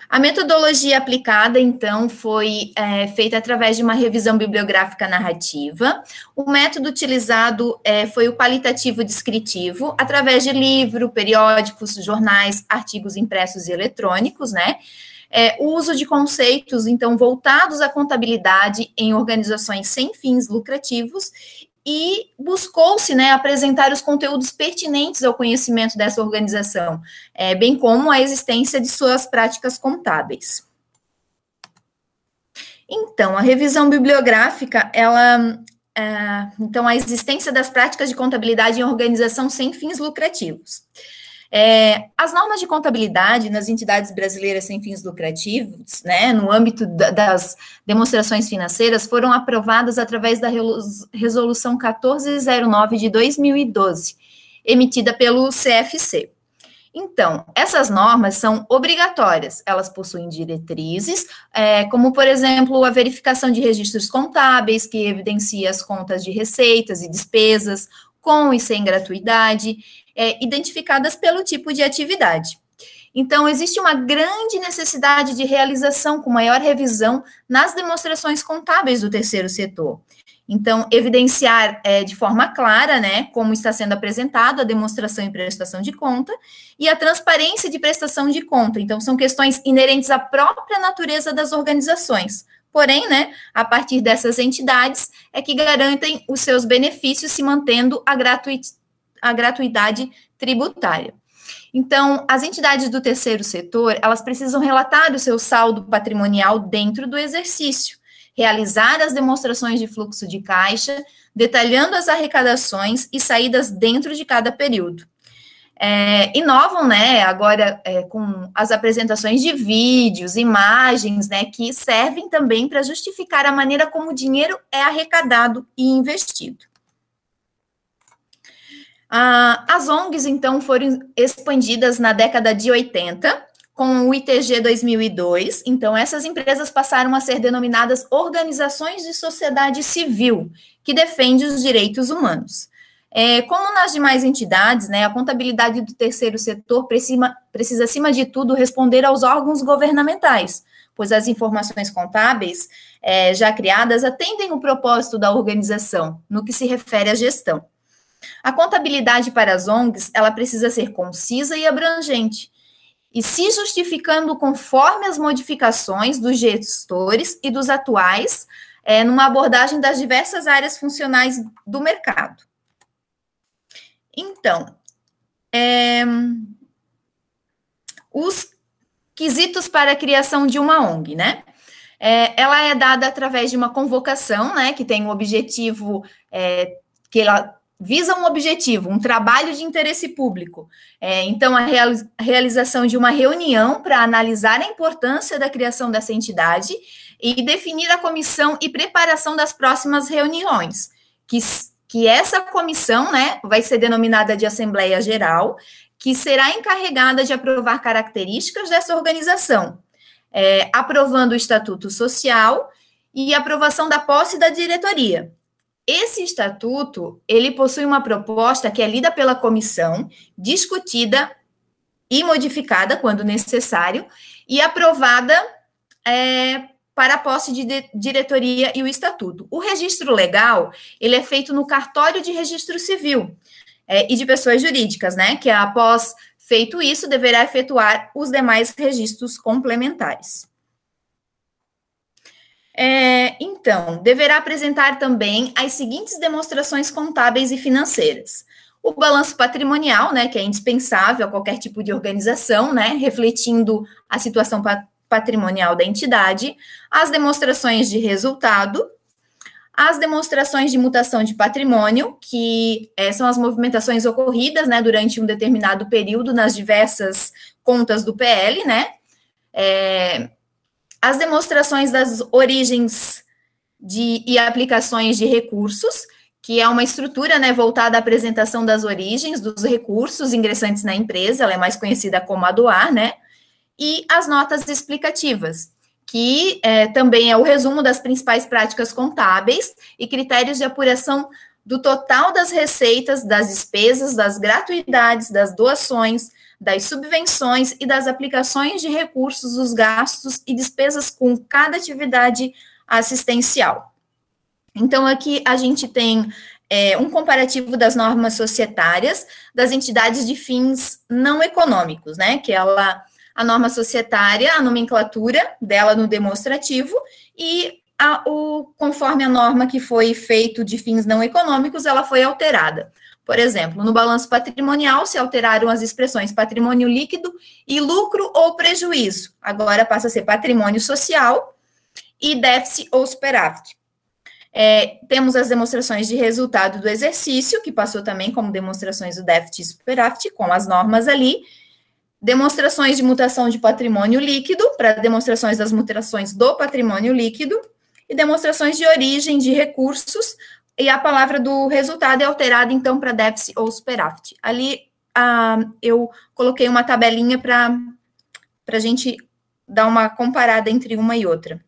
A metodologia aplicada, então, foi feita através de uma revisão bibliográfica narrativa. O método utilizado foi o qualitativo descritivo, através de livro, periódicos, jornais, artigos impressos e eletrônicos, né? O uso de conceitos, então, voltados à contabilidade em organizações sem fins lucrativos, e buscou-se, né, apresentar os conteúdos pertinentes ao conhecimento dessa organização, bem como a existência de suas práticas contábeis. Então, a revisão bibliográfica, então, a existência das práticas de contabilidade em organização sem fins lucrativos. As normas de contabilidade nas entidades brasileiras sem fins lucrativos, né, no âmbito das demonstrações financeiras, foram aprovadas através da Resolução 1409 de 2012, emitida pelo CFC. Então, essas normas são obrigatórias, elas possuem diretrizes, como, por exemplo, a verificação de registros contábeis, que evidencia as contas de receitas e despesas, com e sem gratuidade, identificadas pelo tipo de atividade. Então, existe uma grande necessidade de realização com maior revisão nas demonstrações contábeis do terceiro setor. Então, evidenciar de forma clara, né, como está sendo apresentado a demonstração e prestação de conta, e a transparência de prestação de conta. Então, são questões inerentes à própria natureza das organizações. Porém, né, a partir dessas entidades é que garantem os seus benefícios, se mantendo a gratuidade tributária. Então, as entidades do terceiro setor, elas precisam relatar o seu saldo patrimonial dentro do exercício, realizar as demonstrações de fluxo de caixa, detalhando as arrecadações e saídas dentro de cada período. Inovam, né, agora com as apresentações de vídeos, imagens, né, que servem também para justificar a maneira como o dinheiro é arrecadado e investido. As ONGs, então, foram expandidas na década de 80, com o ITG 2002. Então, essas empresas passaram a ser denominadas organizações de sociedade civil, que defendem os direitos humanos. Como nas demais entidades, né, a contabilidade do terceiro setor precisa, acima de tudo, responder aos órgãos governamentais, pois as informações contábeis já criadas atendem o propósito da organização, no que se refere à gestão. A contabilidade para as ONGs, ela precisa ser concisa e abrangente, e se justificando conforme as modificações dos gestores e dos atuais, numa abordagem das diversas áreas funcionais do mercado. Então, os quesitos para a criação de uma ONG, né? Ela é dada através de uma convocação, né, que tem um objetivo, que ela visa um objetivo, um trabalho de interesse público. Então, a realização de uma reunião para analisar a importância da criação dessa entidade e definir a comissão e preparação das próximas reuniões, que essa comissão, né, vai ser denominada de Assembleia Geral, que será encarregada de aprovar características dessa organização, aprovando o Estatuto Social e aprovação da posse da diretoria. Esse estatuto, ele possui uma proposta que é lida pela comissão, discutida e modificada, quando necessário, e aprovada para a posse de diretoria e o estatuto. O registro legal, ele é feito no cartório de registro civil e de pessoas jurídicas, né, que após feito isso, deverá efetuar os demais registros complementares. Então, deverá apresentar também as seguintes demonstrações contábeis e financeiras. O balanço patrimonial, né, que é indispensável a qualquer tipo de organização, né, refletindo a situação patrimonial da entidade, as demonstrações de resultado, as demonstrações de mutação de patrimônio, que são as movimentações ocorridas, né, durante um determinado período nas diversas contas do PL, né, as demonstrações das origens e aplicações de recursos, que é uma estrutura, né, voltada à apresentação das origens dos recursos ingressantes na empresa, ela é mais conhecida como a do ar, né, e as notas explicativas, que também é o resumo das principais práticas contábeis e critérios de apuração do total das receitas, das despesas, das gratuidades, das doações, das subvenções e das aplicações de recursos, dos gastos e despesas com cada atividade assistencial. Então, aqui a gente tem um comparativo das normas societárias das entidades de fins não econômicos, né, que a norma societária, a nomenclatura dela no demonstrativo, e conforme a norma que foi feito de fins não econômicos, ela foi alterada. Por exemplo, no balanço patrimonial, se alteraram as expressões patrimônio líquido e lucro ou prejuízo. Agora passa a ser patrimônio social e déficit ou superávit. Temos as demonstrações de resultado do exercício, que passou também como demonstrações do déficit e superávit, com as normas ali. Demonstrações de mutação de patrimônio líquido, para demonstrações das mutações do patrimônio líquido, e demonstrações de origem de recursos, e a palavra do resultado é alterada, então, para déficit ou superávit. Ali, eu coloquei uma tabelinha para a gente dar uma comparada entre uma e outra.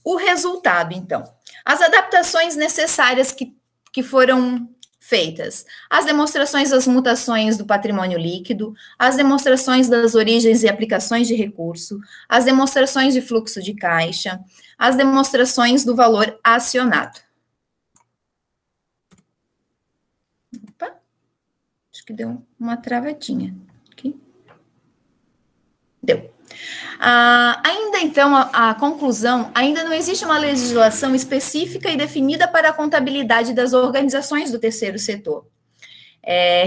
O resultado, então. As adaptações necessárias que foram feitas. As demonstrações das mutações do patrimônio líquido, as demonstrações das origens e aplicações de recurso, as demonstrações de fluxo de caixa, as demonstrações do valor acionado. Opa, acho que deu uma travadinha aqui. Deu. Ainda então, a conclusão, ainda não existe uma legislação específica e definida para a contabilidade das organizações do terceiro setor.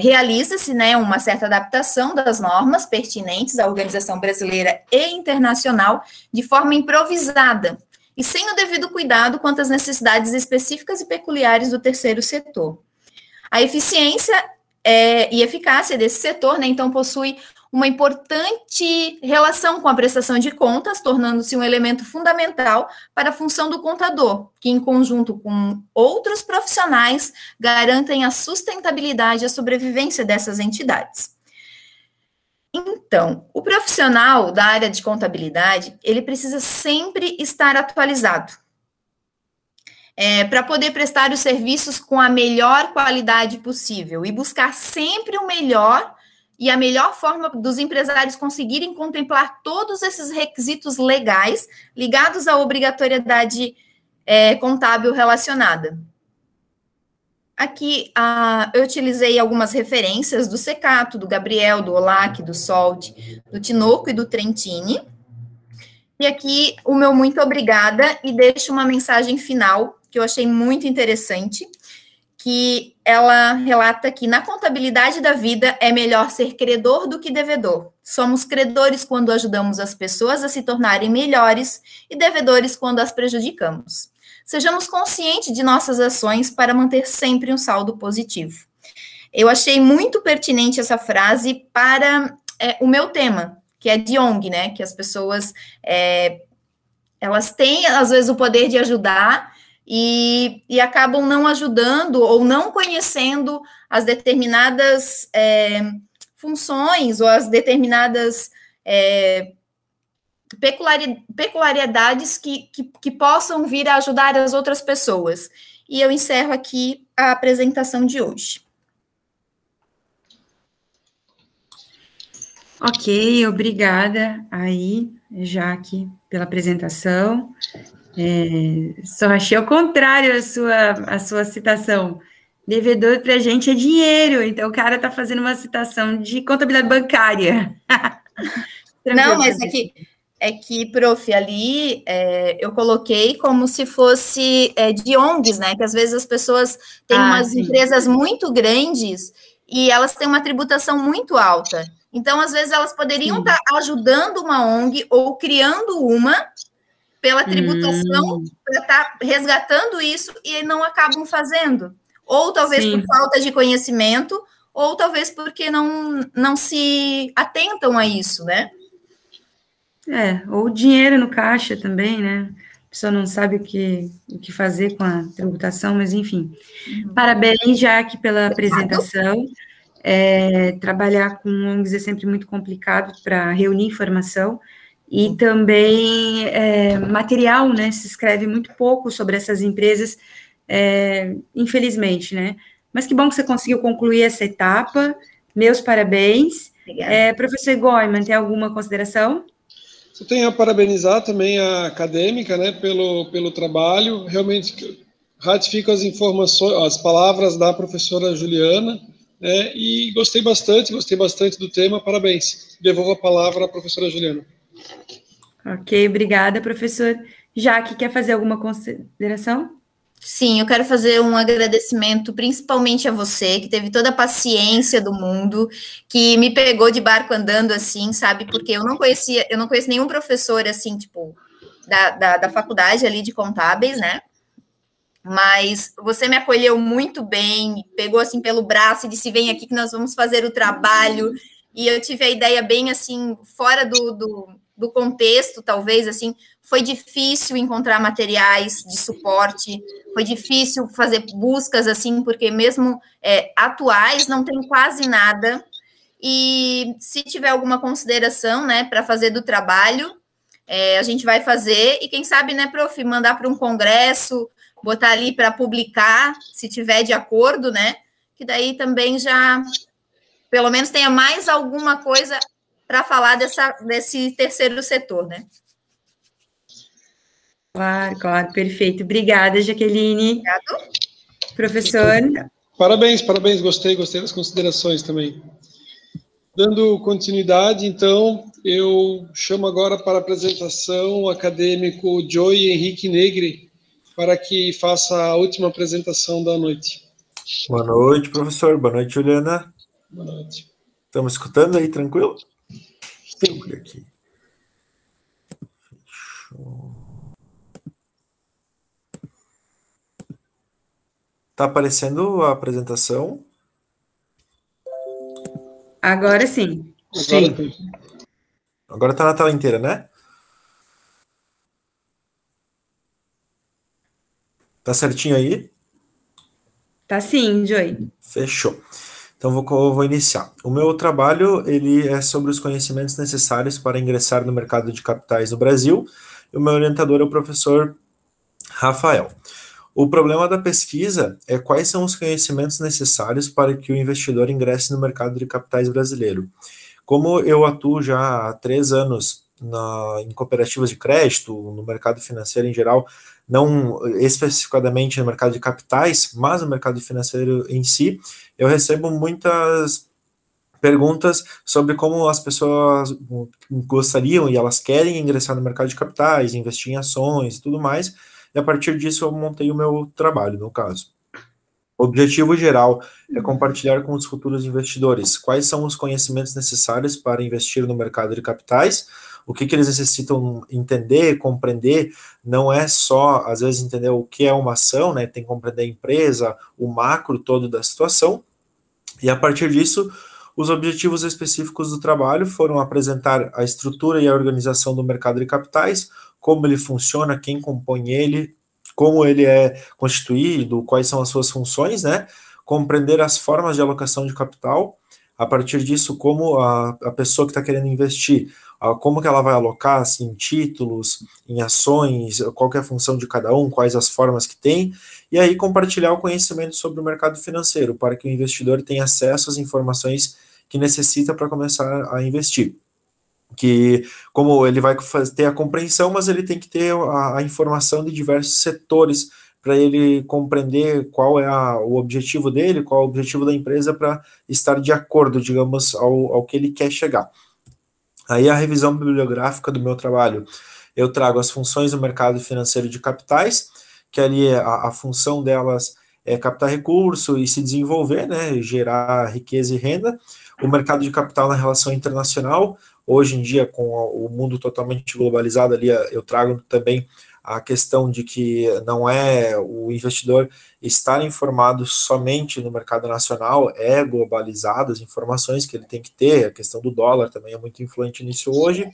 Realiza-se, né, uma certa adaptação das normas pertinentes à organização brasileira e internacional de forma improvisada e sem o devido cuidado quanto às necessidades específicas e peculiares do terceiro setor. A eficiência e eficácia desse setor, né, então, possui uma importante relação com a prestação de contas, tornando-se um elemento fundamental para a função do contador, que, em conjunto com outros profissionais, garantem a sustentabilidade e a sobrevivência dessas entidades. Então, o profissional da área de contabilidade, ele precisa sempre estar atualizado, para poder prestar os serviços com a melhor qualidade possível e buscar sempre o melhor e a melhor forma dos empresários conseguirem contemplar todos esses requisitos legais ligados à obrigatoriedade contábil relacionada. Aqui, eu utilizei algumas referências do Secato, do Gabriel, do Olac, do Sold, do Tinoco e do Trentini. E aqui, o meu muito obrigada, e deixo uma mensagem final, que eu achei muito interessante, que ela relata que na contabilidade da vida é melhor ser credor do que devedor. Somos credores quando ajudamos as pessoas a se tornarem melhores e devedores quando as prejudicamos. Sejamos conscientes de nossas ações para manter sempre um saldo positivo. Eu achei muito pertinente essa frase para o meu tema, que é de ONG, né? Que as pessoas, elas têm, às vezes, o poder de ajudar, e acabam não ajudando ou não conhecendo as determinadas funções ou as determinadas peculiaridades que possam vir a ajudar as outras pessoas. E eu encerro aqui a apresentação de hoje.
Ok, obrigada aí, Jaque, pela apresentação. Só achei ao contrário a sua citação. Devedor para a gente é dinheiro, então o cara está fazendo uma citação de contabilidade bancária.
Não, mas é que, prof, ali eu coloquei como se fosse de ONGs, né? Que às vezes as pessoas têm umas empresas muito grandes e elas têm uma tributação muito alta. Então, às vezes, elas poderiam estar ajudando uma ONG ou criando uma pela tributação, para estar resgatando isso e não acabam fazendo. Ou talvez por falta de conhecimento, ou talvez porque não se atentam a isso, né?
Ou dinheiro no caixa também, né? A pessoa não sabe o que fazer com a tributação, mas enfim. Parabéns, Jaque, pela apresentação. Trabalhar com ONGs é sempre muito complicado para reunir informação e também material, né? Se escreve muito pouco sobre essas empresas, infelizmente, né? Mas que bom que você conseguiu concluir essa etapa. Meus parabéns. Professor Goiman, tem alguma consideração?
Eu tenho a parabenizar também a acadêmica, né, pelo trabalho. Realmente ratifico as informações, as palavras da professora Juliana, né, e gostei bastante do tema. Parabéns. Devolvo a palavra à professora Juliana.
Ok, obrigada, professor. Jaque, quer fazer alguma consideração?
Sim, eu quero fazer um agradecimento principalmente a você, que teve toda a paciência do mundo, que me pegou de barco andando assim, sabe? Porque eu não conheço nenhum professor assim, tipo, da faculdade ali de contábeis, né? Mas você me acolheu muito bem, pegou assim pelo braço e disse, vem aqui que nós vamos fazer o trabalho. E eu tive a ideia bem assim, fora do contexto, talvez, assim, foi difícil encontrar materiais de suporte, foi difícil fazer buscas, assim, porque mesmo atuais não tem quase nada, e se tiver alguma consideração, né, para fazer do trabalho, a gente vai fazer, e quem sabe, né, prof, mandar para um congresso, botar ali para publicar, se tiver de acordo, né, que daí também já, pelo menos tenha mais alguma coisa para falar desse terceiro setor, né?
Claro, perfeito. Obrigada, Jaqueline.
Obrigado.
Professor.
Parabéns, gostei das considerações também. Dando continuidade, então, eu chamo agora para a apresentação o acadêmico Joey Henrique Negri, para que faça a última apresentação da noite.
Boa noite, professor. Boa noite, Juliana.
Boa noite.
Estamos escutando aí, tranquilo?
Sim.
Aqui. Tá aparecendo a apresentação?
Agora sim.
Agora tá na tela inteira, né? Tá certinho aí?
Tá sim, Joey.
Fechou. Então, vou iniciar. O meu trabalho, ele é sobre os conhecimentos necessários para ingressar no mercado de capitais no Brasil, e o meu orientador é o professor Rafael. O problema da pesquisa é quais são os conhecimentos necessários para que o investidor ingresse no mercado de capitais brasileiro. Como eu atuo já há 3 anos em cooperativas de crédito, no mercado financeiro em geral, não especificadamente no mercado de capitais, mas no mercado financeiro em si, eu recebo muitas perguntas sobre como as pessoas gostariam e elas querem ingressar no mercado de capitais, investir em ações e tudo mais, e a partir disso eu montei o meu trabalho, no caso. O objetivo geral é compartilhar com os futuros investidores quais são os conhecimentos necessários para investir no mercado de capitais, o que eles necessitam entender, compreender, não é só, às vezes, entender o que é uma ação, né, tem que compreender a empresa, o macro todo da situação, e a partir disso, os objetivos específicos do trabalho foram apresentar a estrutura e a organização do mercado de capitais, como ele funciona, quem compõe ele, como ele é constituído, quais são as suas funções, né? Compreender as formas de alocação de capital, a partir disso, como a pessoa que está querendo investir, como que ela vai alocar, assim, em títulos, em ações, qual que é a função de cada um, quais as formas que tem, e aí compartilhar o conhecimento sobre o mercado financeiro, para que o investidor tenha acesso às informações que necessita para começar a investir. Que, como ele vai ter a compreensão, mas ele tem que ter a informação de diversos setores para ele compreender qual é o objetivo dele, qual é o objetivo da empresa para estar de acordo, digamos, ao que ele quer chegar. Aí a revisão bibliográfica do meu trabalho, eu trago as funções do mercado financeiro de capitais, que ali a função delas é captar recurso e se desenvolver, né, gerar riqueza e renda, o mercado de capital na relação internacional, Hoje em dia, com o mundo totalmente globalizado ali, eu trago também a questão de que não é o investidor estar informado somente no mercado nacional, é globalizado as informações que ele tem que ter, a questão do dólar também é muito influente nisso hoje.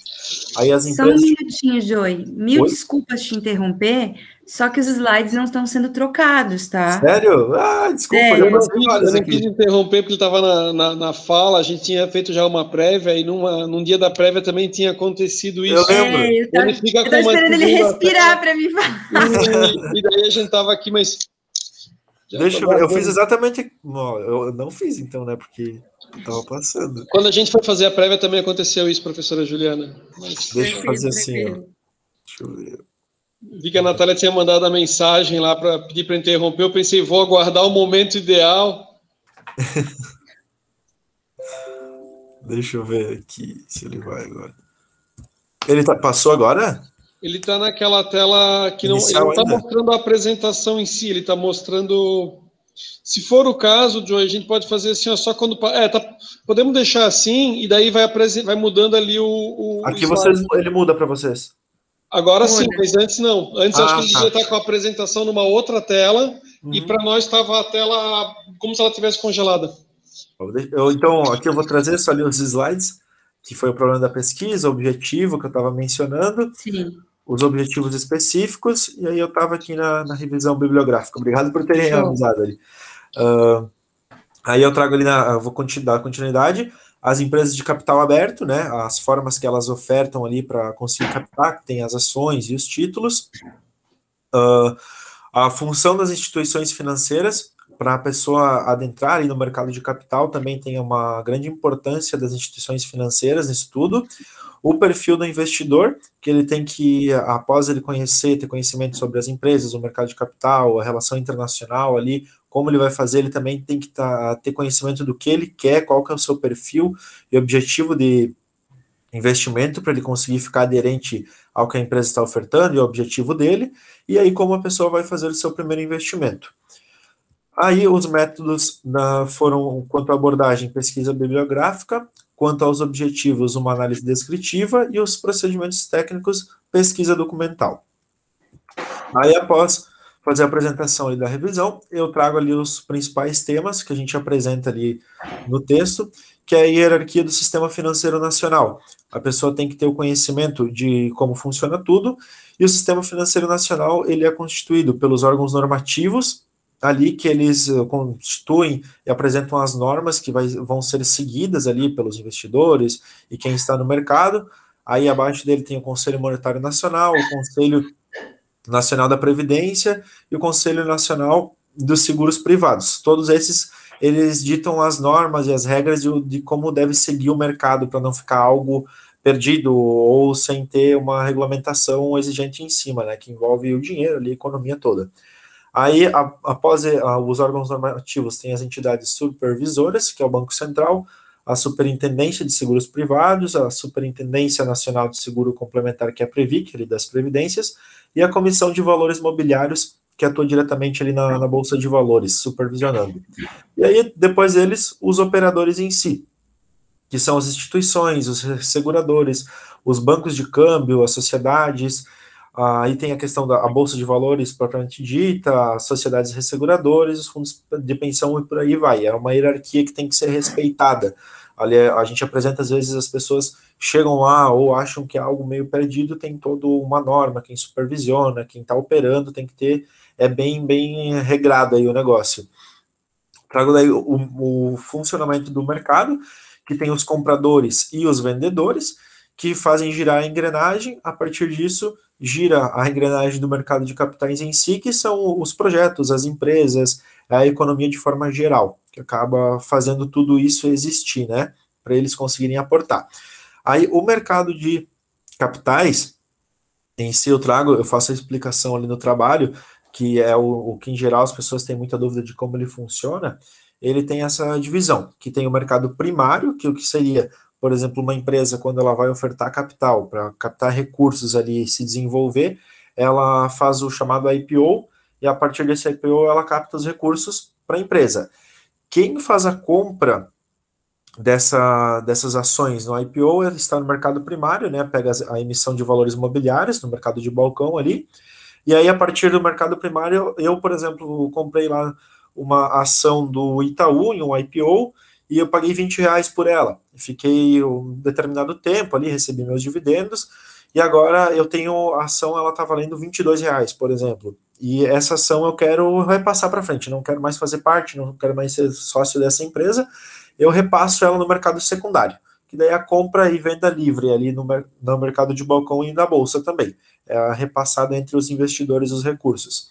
Aí as
Só um
empresas...
minutinho, Joey. Mil desculpas te interromper, só que os slides não estão sendo trocados, tá?
Sério? Ah, desculpa,
eu não quis interromper porque ele estava na fala, a gente tinha feito já uma prévia, e num dia da prévia também tinha acontecido isso.
Eu lembro.
Eu estava esperando ele respirar para me falar.
E daí a gente estava aqui, mas...
eu fiz exatamente... Não, eu não fiz então, né, porque estava passando.
Quando a gente foi fazer a prévia também aconteceu isso, professora Juliana.
Deixa eu fazer assim, ó. Deixa eu ver.
Vi que a Natália tinha mandado a mensagem lá para pedir para interromper. Eu pensei, vou aguardar o momento ideal.
Deixa eu ver aqui se ele vai agora. Ele passou agora?
Ele está naquela tela que não está mostrando a apresentação em si, ele está mostrando... Se for o caso, Joey, a gente pode fazer assim, ó, só quando... podemos deixar assim, e daí vai mudando ali o
aqui ele muda para vocês.
Agora sim, mas antes não. Antes acho que ele devia estar com a apresentação numa outra tela, e para nós estava a tela como se ela estivesse congelada.
Então, aqui eu vou trazer só ali os slides, que foi o problema da pesquisa, o objetivo que eu estava mencionando,
Sim.
Os objetivos específicos, e aí eu estava aqui na revisão bibliográfica. Obrigado por terem avisado ali. Aí eu trago ali, vou dar continuidade, as empresas de capital aberto, né, as formas que elas ofertam ali para conseguir captar, que tem as ações e os títulos, a função das instituições financeiras, para a pessoa adentrar ali no mercado de capital, também tem uma grande importância das instituições financeiras nisso tudo, o perfil do investidor, que ele tem que, após ele ter conhecimento sobre as empresas, o mercado de capital, a relação internacional ali, como ele vai fazer, ele também tem que ter conhecimento do que ele quer, qual que é o seu perfil e objetivo de investimento para ele conseguir ficar aderente ao que a empresa está ofertando e o objetivo dele, e aí como a pessoa vai fazer o seu primeiro investimento. Aí os métodos foram quanto à abordagem, pesquisa bibliográfica, quanto aos objetivos, uma análise descritiva, e os procedimentos técnicos, pesquisa documental. Aí, após fazer a apresentação ali da revisão, eu trago ali os principais temas que a gente apresenta ali no texto, que é a hierarquia do sistema financeiro nacional. A pessoa tem que ter o conhecimento de como funciona tudo, e o sistema financeiro nacional, ele é constituído pelos órgãos normativos, ali que eles constituem e apresentam as normas que vão ser seguidas ali pelos investidores e quem está no mercado. Aí abaixo dele tem o Conselho Monetário Nacional, o Conselho Nacional da Previdência e o Conselho Nacional dos Seguros Privados. Todos esses, eles ditam as normas e as regras de como deve seguir o mercado para não ficar algo perdido ou sem ter uma regulamentação exigente em cima, né, que envolve o dinheiro ali, a economia toda. Aí, após os órgãos normativos, tem as entidades supervisoras, que é o Banco Central, a Superintendência de Seguros Privados, a Superintendência Nacional de Seguro Complementar, que é a Previc, ali das Previdências, e a Comissão de Valores Mobiliários, que atua diretamente ali na Bolsa de Valores, supervisionando. E aí, depois deles, os operadores em si, que são as instituições, os seguradores, os bancos de câmbio, as sociedades. Aí tem a questão da Bolsa de Valores propriamente dita, as sociedades resseguradoras, os fundos de pensão e por aí vai. É uma hierarquia que tem que ser respeitada. Ali a gente apresenta, às vezes, as pessoas chegam lá ou acham que é algo meio perdido, tem toda uma norma, quem supervisiona, quem está operando tem que ter, é bem regrado aí o negócio. Trago daí o funcionamento do mercado, que tem os compradores e os vendedores, que fazem girar a engrenagem. A partir disso, gira a engrenagem do mercado de capitais em si, que são os projetos, as empresas, a economia de forma geral, que acaba fazendo tudo isso existir, né, para eles conseguirem aportar. Aí, o mercado de capitais, em si eu faço a explicação ali no trabalho, que é o que, em geral, as pessoas têm muita dúvida de como ele funciona. Ele tem essa divisão, que tem o mercado primário, que o que seria, por exemplo, uma empresa, quando ela vai ofertar capital para captar recursos ali e se desenvolver, ela faz o chamado IPO, e a partir desse IPO ela capta os recursos para a empresa. Quem faz a compra dessas ações no IPO, ele está no mercado primário, né, pega a emissão de valores imobiliários no mercado de balcão ali, e aí a partir do mercado primário, eu, por exemplo, comprei lá uma ação do Itaú em um IPO, e eu paguei R$20 por ela, fiquei um determinado tempo ali, recebi meus dividendos, e agora eu tenho a ação, ela está valendo R$22, por exemplo, e essa ação eu quero repassar para frente, não quero mais fazer parte, não quero mais ser sócio dessa empresa, eu repasso ela no mercado secundário, que daí é a compra e venda livre ali no mercado de balcão e na bolsa também, é repassada entre os investidores os recursos.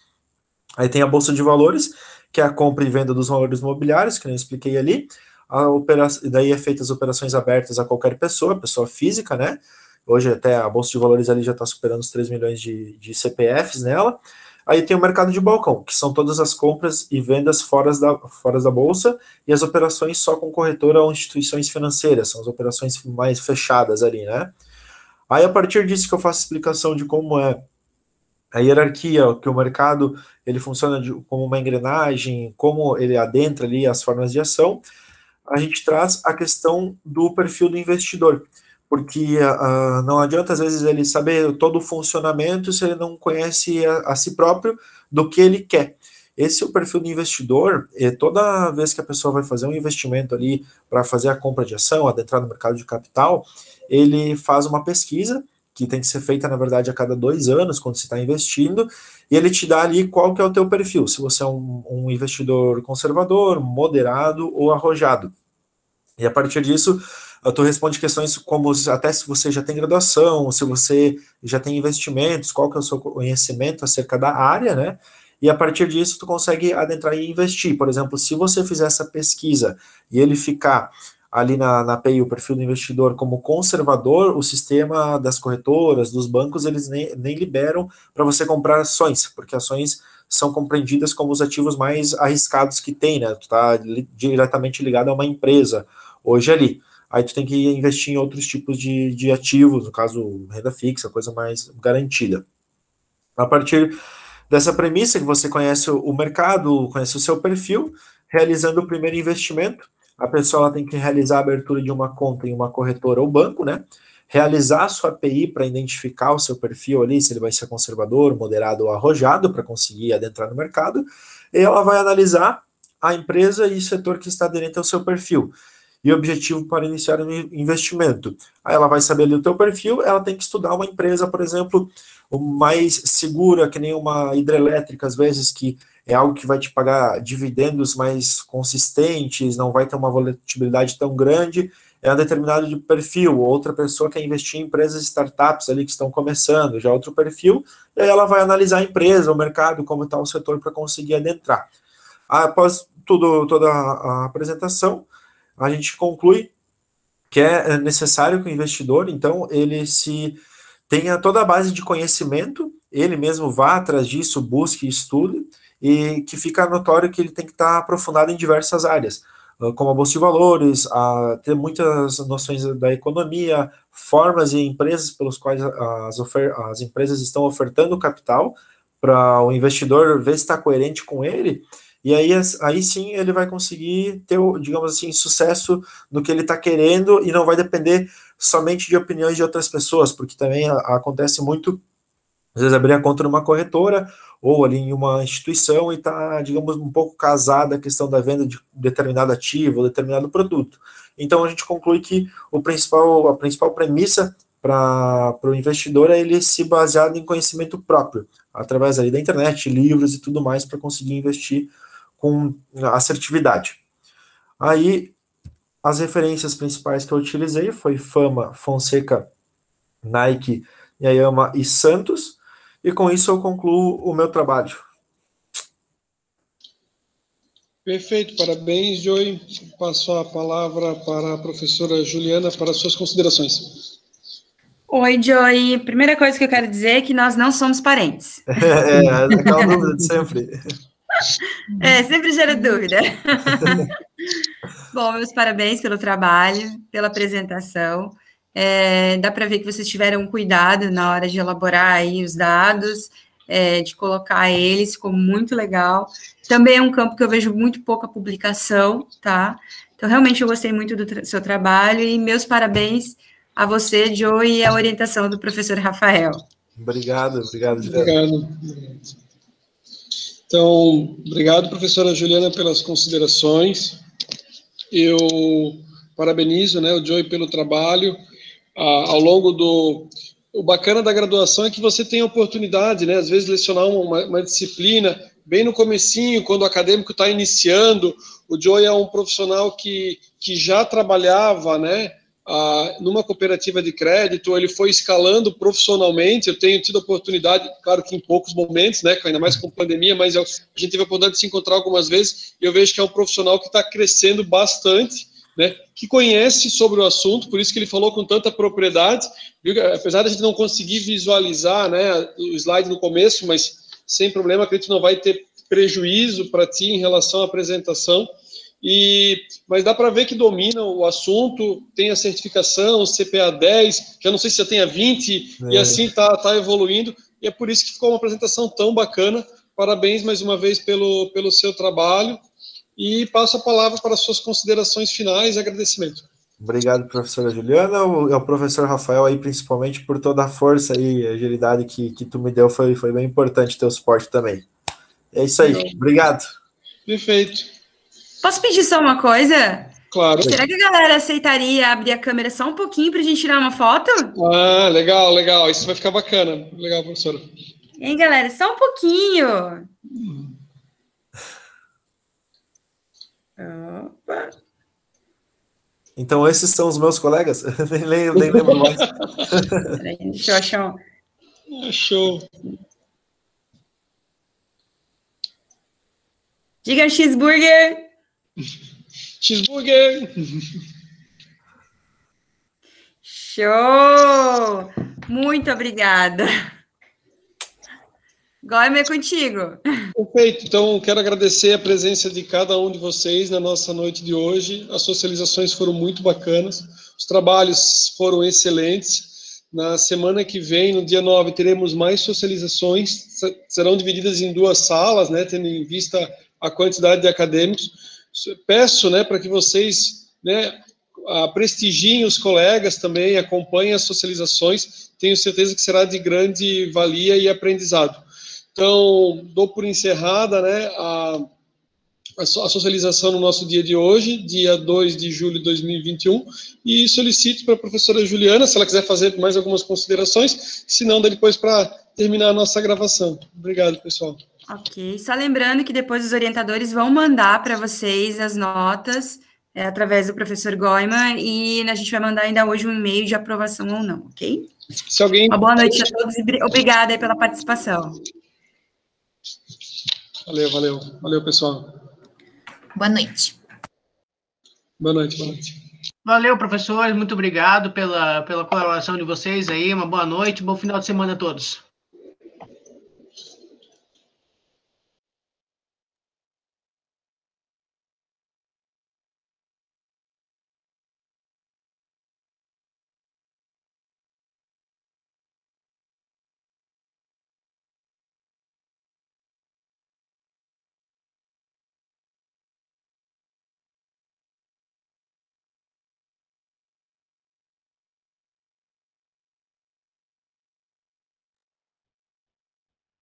Aí tem a bolsa de valores, que é a compra e venda dos valores imobiliários, que eu expliquei ali, daí é feita as operações abertas a qualquer pessoa física, né? Hoje até a bolsa de valores ali já está superando os 3 milhões de CPFs nela. Aí tem o mercado de balcão, que são todas as compras e vendas fora da bolsa, e as operações só com corretora ou instituições financeiras, são as operações mais fechadas ali, né? Aí a partir disso que eu faço explicação de como é a hierarquia, que o mercado ele funciona como uma engrenagem, como ele adentra ali as formas de ação, a gente traz a questão do perfil do investidor, porque não adianta, às vezes, ele saber todo o funcionamento se ele não conhece a si próprio do que ele quer. Esse é o perfil do investidor, e toda vez que a pessoa vai fazer um investimento ali para fazer a compra de ação, adentrar no mercado de capital, ele faz uma pesquisa, que tem que ser feita, na verdade, a cada 2 anos, quando você está investindo, e ele te dá ali qual que é o teu perfil, se você é um investidor conservador, moderado ou arrojado. E a partir disso, tu responde questões como até se você já tem graduação, se você já tem investimentos, qual que é o seu conhecimento acerca da área, né? E a partir disso, tu consegue adentrar e investir. Por exemplo, se você fizer essa pesquisa e ele ficar ali na API, o perfil do investidor como conservador, o sistema das corretoras, dos bancos, eles nem liberam para você comprar ações, porque ações são compreendidas como os ativos mais arriscados que tem, né? Tu está diretamente ligado a uma empresa hoje ali. Aí tu tem que investir em outros tipos de ativos, no caso, renda fixa, coisa mais garantida. A partir dessa premissa, que você conhece o mercado, conhece o seu perfil, realizando o primeiro investimento, a pessoa tem que realizar a abertura de uma conta em uma corretora ou banco, né? Realizar a sua API para identificar o seu perfil ali, se ele vai ser conservador, moderado ou arrojado, para conseguir adentrar no mercado, e ela vai analisar a empresa e o setor que está aderente ao seu perfil, e objetivo para iniciar um investimento. Aí ela vai saber ali o teu perfil, ela tem que estudar uma empresa, por exemplo, mais segura, que nem uma hidrelétrica, às vezes, que é algo que vai te pagar dividendos mais consistentes, não vai ter uma volatilidade tão grande, é um determinado de perfil. Outra pessoa quer investir em empresas startups ali que estão começando, já outro perfil, e aí ela vai analisar a empresa, o mercado, como está o setor para conseguir adentrar. Após toda a apresentação, a gente conclui que é necessário que o investidor, então, ele tenha toda a base de conhecimento, ele mesmo vá atrás disso, busque, estude, e que fica notório que ele tem que estar aprofundado em diversas áreas, como a bolsa de valores, ter muitas noções da economia, formas e empresas pelos quais as empresas estão ofertando capital, para o investidor ver se está coerente com ele, e aí sim ele vai conseguir ter, digamos assim, sucesso no que ele está querendo e não vai depender somente de opiniões de outras pessoas, porque também acontece muito, às vezes, abrir a conta numa corretora ou ali em uma instituição e está, digamos, um pouco casada a questão da venda de determinado ativo ou determinado produto. Então, a gente conclui que a principal premissa para o investidor é ele se basear em conhecimento próprio, através ali da internet, livros e tudo mais, para conseguir investir com assertividade. Aí, as referências principais que eu utilizei foi Fama, Fonseca, Nike, Yayama e Santos, e com isso eu concluo o meu trabalho.
Perfeito, parabéns, Joey. Passo a palavra para a professora Juliana para suas considerações.
Oi, Joey. Primeira coisa que eu quero dizer é que nós não somos parentes.
Aquela dúvida de sempre.
Sempre gera dúvida. Bom, meus parabéns pelo trabalho, pela apresentação. Dá para ver que vocês tiveram cuidado na hora de elaborar aí os dados, de colocar eles, ficou muito legal. Também é um campo que eu vejo muito pouca publicação, tá? Então, realmente, eu gostei muito do seu trabalho e meus parabéns a você, Joe, e a orientação do professor Rafael.
Obrigado, Juliana.
Obrigado. Então, obrigado, professora Juliana, pelas considerações. Eu parabenizo, né, o Joe pelo trabalho. Ao longo do... O bacana da graduação é que você tem a oportunidade, né, às vezes, de lecionar uma disciplina bem no comecinho, quando o acadêmico está iniciando. O Joe é um profissional que já trabalhava, né, numa cooperativa de crédito, ele foi escalando profissionalmente. Eu tenho tido a oportunidade, claro que em poucos momentos, né, ainda mais com pandemia, mas a gente teve a oportunidade de se encontrar algumas vezes, e eu vejo que é um profissional que está crescendo bastante, né, que conhece sobre o assunto, por isso que ele falou com tanta propriedade, viu? Apesar de a gente não conseguir visualizar, né, o slide no começo, mas sem problema, acredito que não vai ter prejuízo para ti em relação à apresentação. Mas dá para ver que domina o assunto, tem a certificação, CPA 10, já não sei se já tem a 20, e assim está evoluindo, e é por isso que ficou uma apresentação tão bacana. Parabéns mais uma vez pelo seu trabalho, e passo a palavra para as suas considerações finais e agradecimento.
Obrigado, professora Juliana, ao professor Rafael aí, principalmente por toda a força e agilidade que tu me deu, foi bem importante teu suporte também. É isso aí, obrigado.
Perfeito.
Posso pedir só uma coisa?
Claro.
Será que a galera aceitaria abrir a câmera só um pouquinho para a gente tirar uma foto?
Legal. Isso vai ficar bacana. Legal, professora.
Hein, galera? Só um pouquinho. Opa.
Então, esses são os meus colegas? nem lembro mais.
Peraí, deixa eu achar
Show.
Diga cheeseburger.
Cheeseburger!
Show! Muito obrigada. Goime, é contigo.
Perfeito. Então, quero agradecer a presença de cada um de vocês na nossa noite de hoje. As socializações foram muito bacanas, os trabalhos foram excelentes. Na semana que vem, no dia 9, teremos mais socializações, serão divididas em 2 salas, né, tendo em vista a quantidade de acadêmicos. Peço, né, para que vocês, né, prestigiem os colegas também, acompanhem as socializações, tenho certeza que será de grande valia e aprendizado. Então, dou por encerrada, né, a socialização no nosso dia de hoje, dia 2 de julho de 2021, e solicito para a professora Juliana, se ela quiser fazer mais algumas considerações, se não, depois para terminar a nossa gravação. Obrigado, pessoal.
Ok, só lembrando que depois os orientadores vão mandar para vocês as notas através do professor Goima, e a gente vai mandar ainda hoje um e-mail de aprovação ou não, ok?
Se alguém...
Uma boa noite a todos e obrigada aí pela participação.
Valeu, pessoal.
Boa noite.
Boa noite.
Valeu, professores, muito obrigado pela colaboração de vocês aí, uma boa noite, bom final de semana a todos.